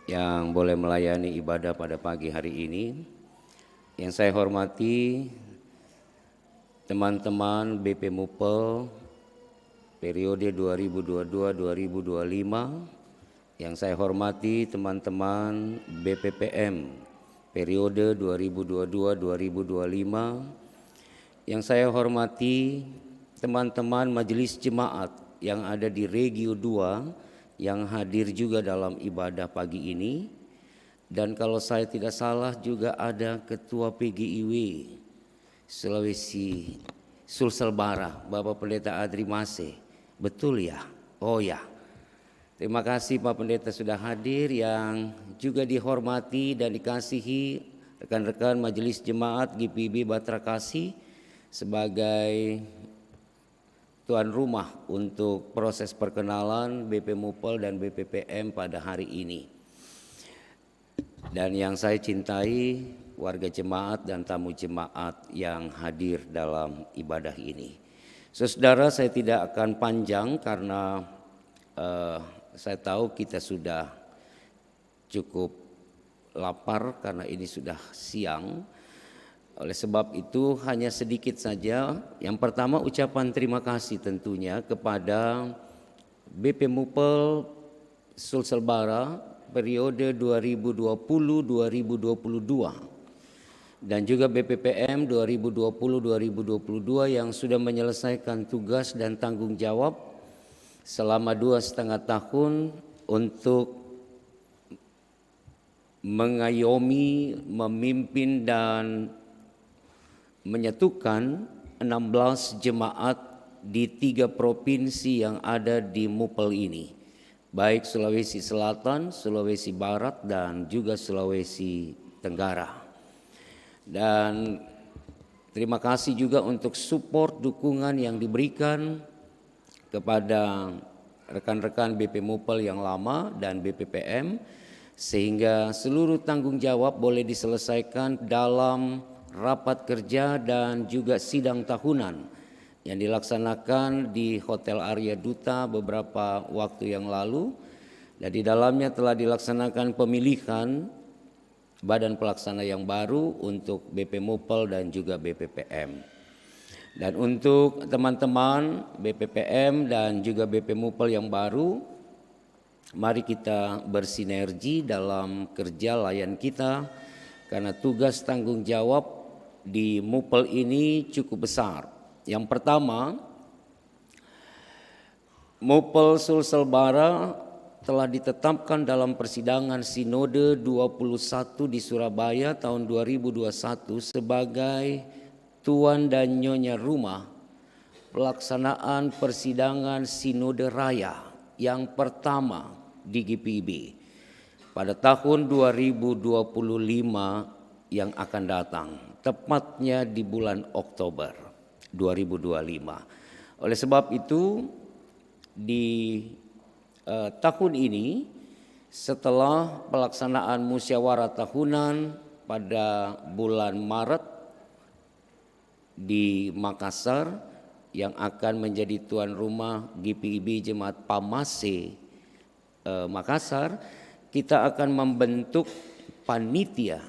yang boleh melayani ibadah pada pagi hari ini. Yang saya hormati teman-teman BP Mupel periode 2022-2025, yang saya hormati teman-teman BPPM periode 2022-2025, yang saya hormati teman-teman Majelis Jemaat yang ada di Regio 2 yang hadir juga dalam ibadah pagi ini, dan kalau saya tidak salah juga ada Ketua PGIW Sulawesi Sulsel Barat, Bapak Pendeta Adri Mase. Betul ya? Oh ya. Terima kasih Pak Pendeta sudah hadir, yang juga dihormati dan dikasihi rekan-rekan Majelis Jemaat GPIB Batrakasi sebagai tuan rumah untuk proses perkenalan BP Mupel dan BPPM pada hari ini. Dan yang saya cintai warga jemaat dan tamu jemaat yang hadir dalam ibadah ini. Saudara, saya tidak akan panjang karena saya tahu kita sudah cukup lapar karena ini sudah siang. Oleh sebab itu hanya sedikit saja. Yang pertama, ucapan terima kasih tentunya kepada BP Mupel Sulsel Barat periode 2020-2022 dan juga BPPM 2020-2022 yang sudah menyelesaikan tugas dan tanggung jawab selama 2,5 tahun untuk mengayomi, memimpin dan menyatukan 16 jemaat di 3 provinsi yang ada di Mupel ini, baik Sulawesi Selatan, Sulawesi Barat dan juga Sulawesi Tenggara. Dan terima kasih juga untuk support dukungan yang diberikan kepada rekan-rekan BP Mupel yang lama dan BPPM, sehingga seluruh tanggung jawab boleh diselesaikan dalam rapat kerja dan juga sidang tahunan yang dilaksanakan di Hotel Arya Duta beberapa waktu yang lalu, dan di dalamnya telah dilaksanakan pemilihan badan pelaksana yang baru untuk BP Mupel dan juga BPPM. Dan untuk teman-teman BPPM dan juga BP Mupel yang baru, mari kita bersinergi dalam kerja layan kita, karena tugas tanggung jawab di Mupel ini cukup besar. Yang pertama, Mupel Sulsel Barat telah ditetapkan dalam persidangan Sinode 21 di Surabaya tahun 2021 sebagai tuan dan nyonya rumah pelaksanaan persidangan Sinode Raya yang pertama di GPIB pada tahun 2025 yang akan datang, tepatnya di bulan Oktober 2025. Oleh sebab itu, di tahun ini setelah pelaksanaan musyawarah tahunan pada bulan Maret di Makassar yang akan menjadi tuan rumah GPIB Jemaat Pamase Makassar, kita akan membentuk panitia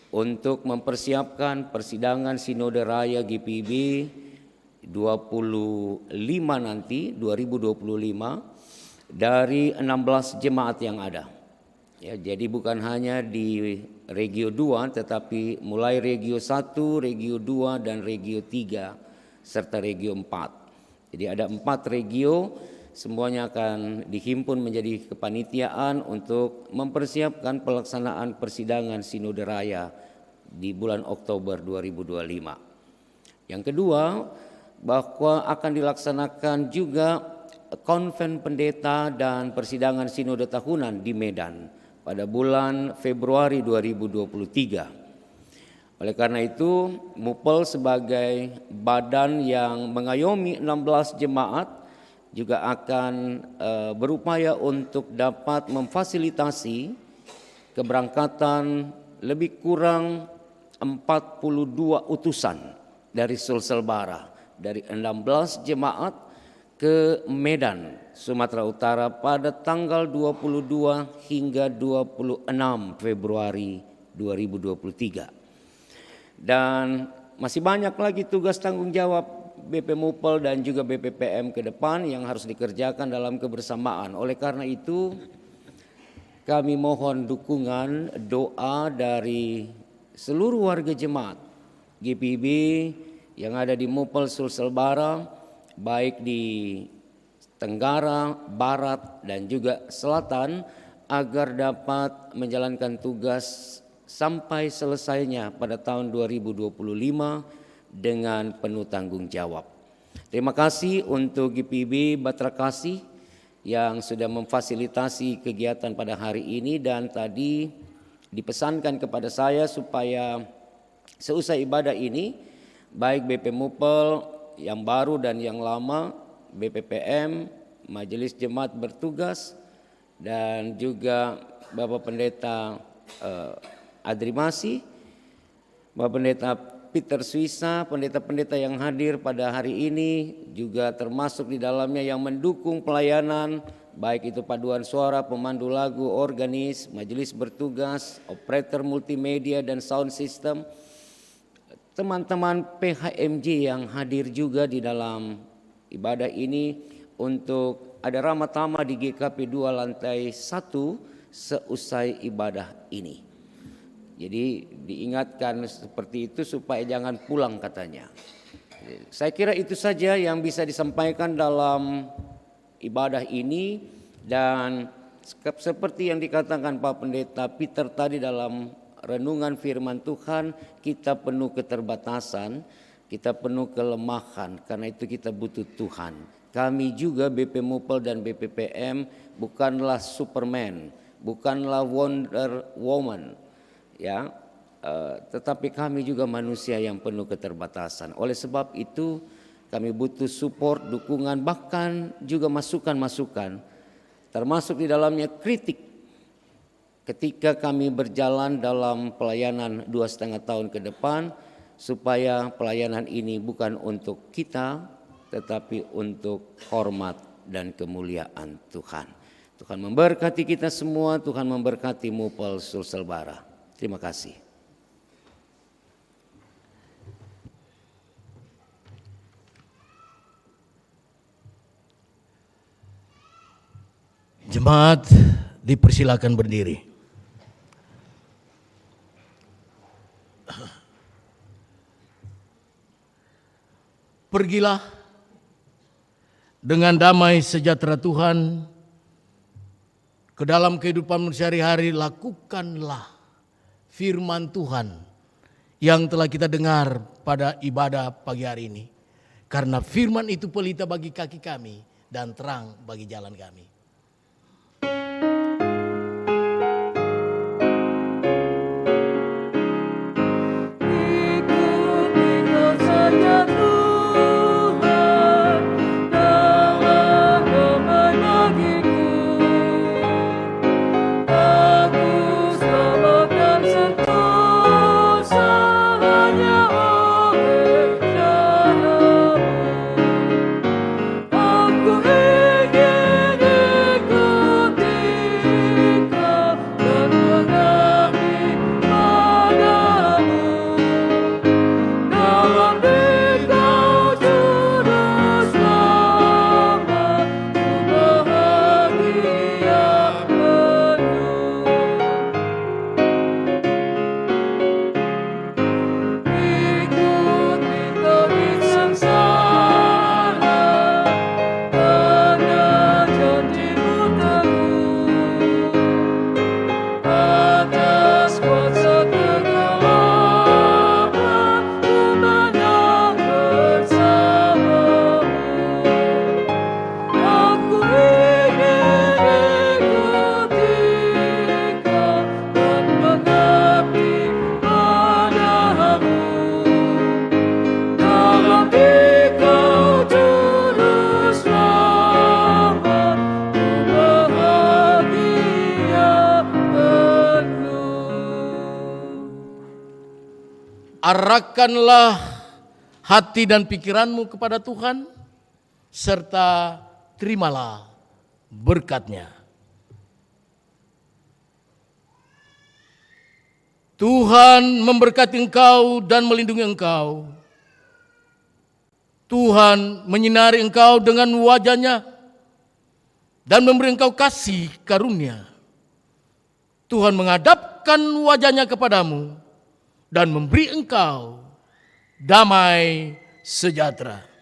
untuk mempersiapkan persidangan Sinode Raya GPIB 2025 nanti 2025 dari 16 jemaat yang ada. Ya, jadi bukan hanya di Regio 2 tetapi mulai Regio 1, Regio 2 dan Regio 3 serta Regio 4. Jadi ada 4 regio, semuanya akan dihimpun menjadi kepanitiaan untuk mempersiapkan pelaksanaan persidangan Sinode Raya di bulan Oktober 2025. Yang kedua, bahwa akan dilaksanakan juga konven pendeta dan persidangan Sinode tahunan di Medan pada bulan Februari 2023. Oleh karena itu, MUPEL sebagai badan yang mengayomi 16 jemaat juga akan berupaya untuk dapat memfasilitasi keberangkatan lebih kurang 42 utusan dari Sulselbara, dari 16 jemaat ke Medan, Sumatera Utara pada tanggal 22 hingga 26 Februari 2023. Dan masih banyak lagi tugas tanggung jawab BP MUPEL dan juga BPPM ke depan yang harus dikerjakan dalam kebersamaan. Oleh karena itu, kami mohon dukungan doa dari seluruh warga jemaat GPIB yang ada di MUPEL Sulselbara, baik di Tenggara, Barat dan juga Selatan, agar dapat menjalankan tugas sampai selesainya pada tahun 2025 dengan penuh tanggung jawab. Terima kasih untuk GPIB Batra Kasih yang sudah memfasilitasi kegiatan pada hari ini, dan tadi dipesankan kepada saya supaya seusai ibadah ini baik BP MUPEL yang baru dan yang lama, BPPM, Majelis Jemaat bertugas, dan juga Bapak Pendeta Adrimasi, Bapak Pendeta Peter Suisa, pendeta-pendeta yang hadir pada hari ini juga termasuk di dalamnya yang mendukung pelayanan, baik itu paduan suara, pemandu lagu, organis, majelis bertugas, operator multimedia dan sound system, teman-teman PHMJ yang hadir juga di dalam ibadah ini untuk ada ramah tamah di GKP 2 lantai 1 seusai ibadah ini. Jadi diingatkan seperti itu supaya jangan pulang katanya. Saya kira itu saja yang bisa disampaikan dalam ibadah ini, dan seperti yang dikatakan Pak Pendeta Peter tadi dalam renungan firman Tuhan, kita penuh keterbatasan, kita penuh kelemahan, karena itu kita butuh Tuhan. Kami juga BP MUPEL dan BPPM bukanlah Superman, bukanlah Wonder Woman, ya, tetapi kami juga manusia yang penuh keterbatasan. Oleh sebab itu kami butuh support, dukungan, bahkan juga masukan-masukan, termasuk di dalamnya kritik ketika kami berjalan dalam pelayanan 2,5 tahun ke depan, supaya pelayanan ini bukan untuk kita tetapi untuk hormat dan kemuliaan Tuhan. Tuhan memberkati kita semua, Tuhan memberkati MUPEL Sulselbara. Terima kasih. Jemaat dipersilakan berdiri. Pergilah dengan damai sejahtera Tuhan ke dalam kehidupan sehari-hari. Lakukanlah firman Tuhan yang telah kita dengar pada ibadah pagi hari ini. Karena firman itu pelita bagi kaki kami dan terang bagi jalan kami. Ikuti saja Tuhan dalam arahkanlah hati dan pikiranmu kepada Tuhan, serta terimalah berkat-Nya. Tuhan memberkati engkau dan melindungi engkau. Tuhan menyinari engkau dengan wajah-Nya dan memberi engkau kasih karunia. Tuhan menghadapkan wajah-Nya kepadamu dan memberi engkau damai sejahtera.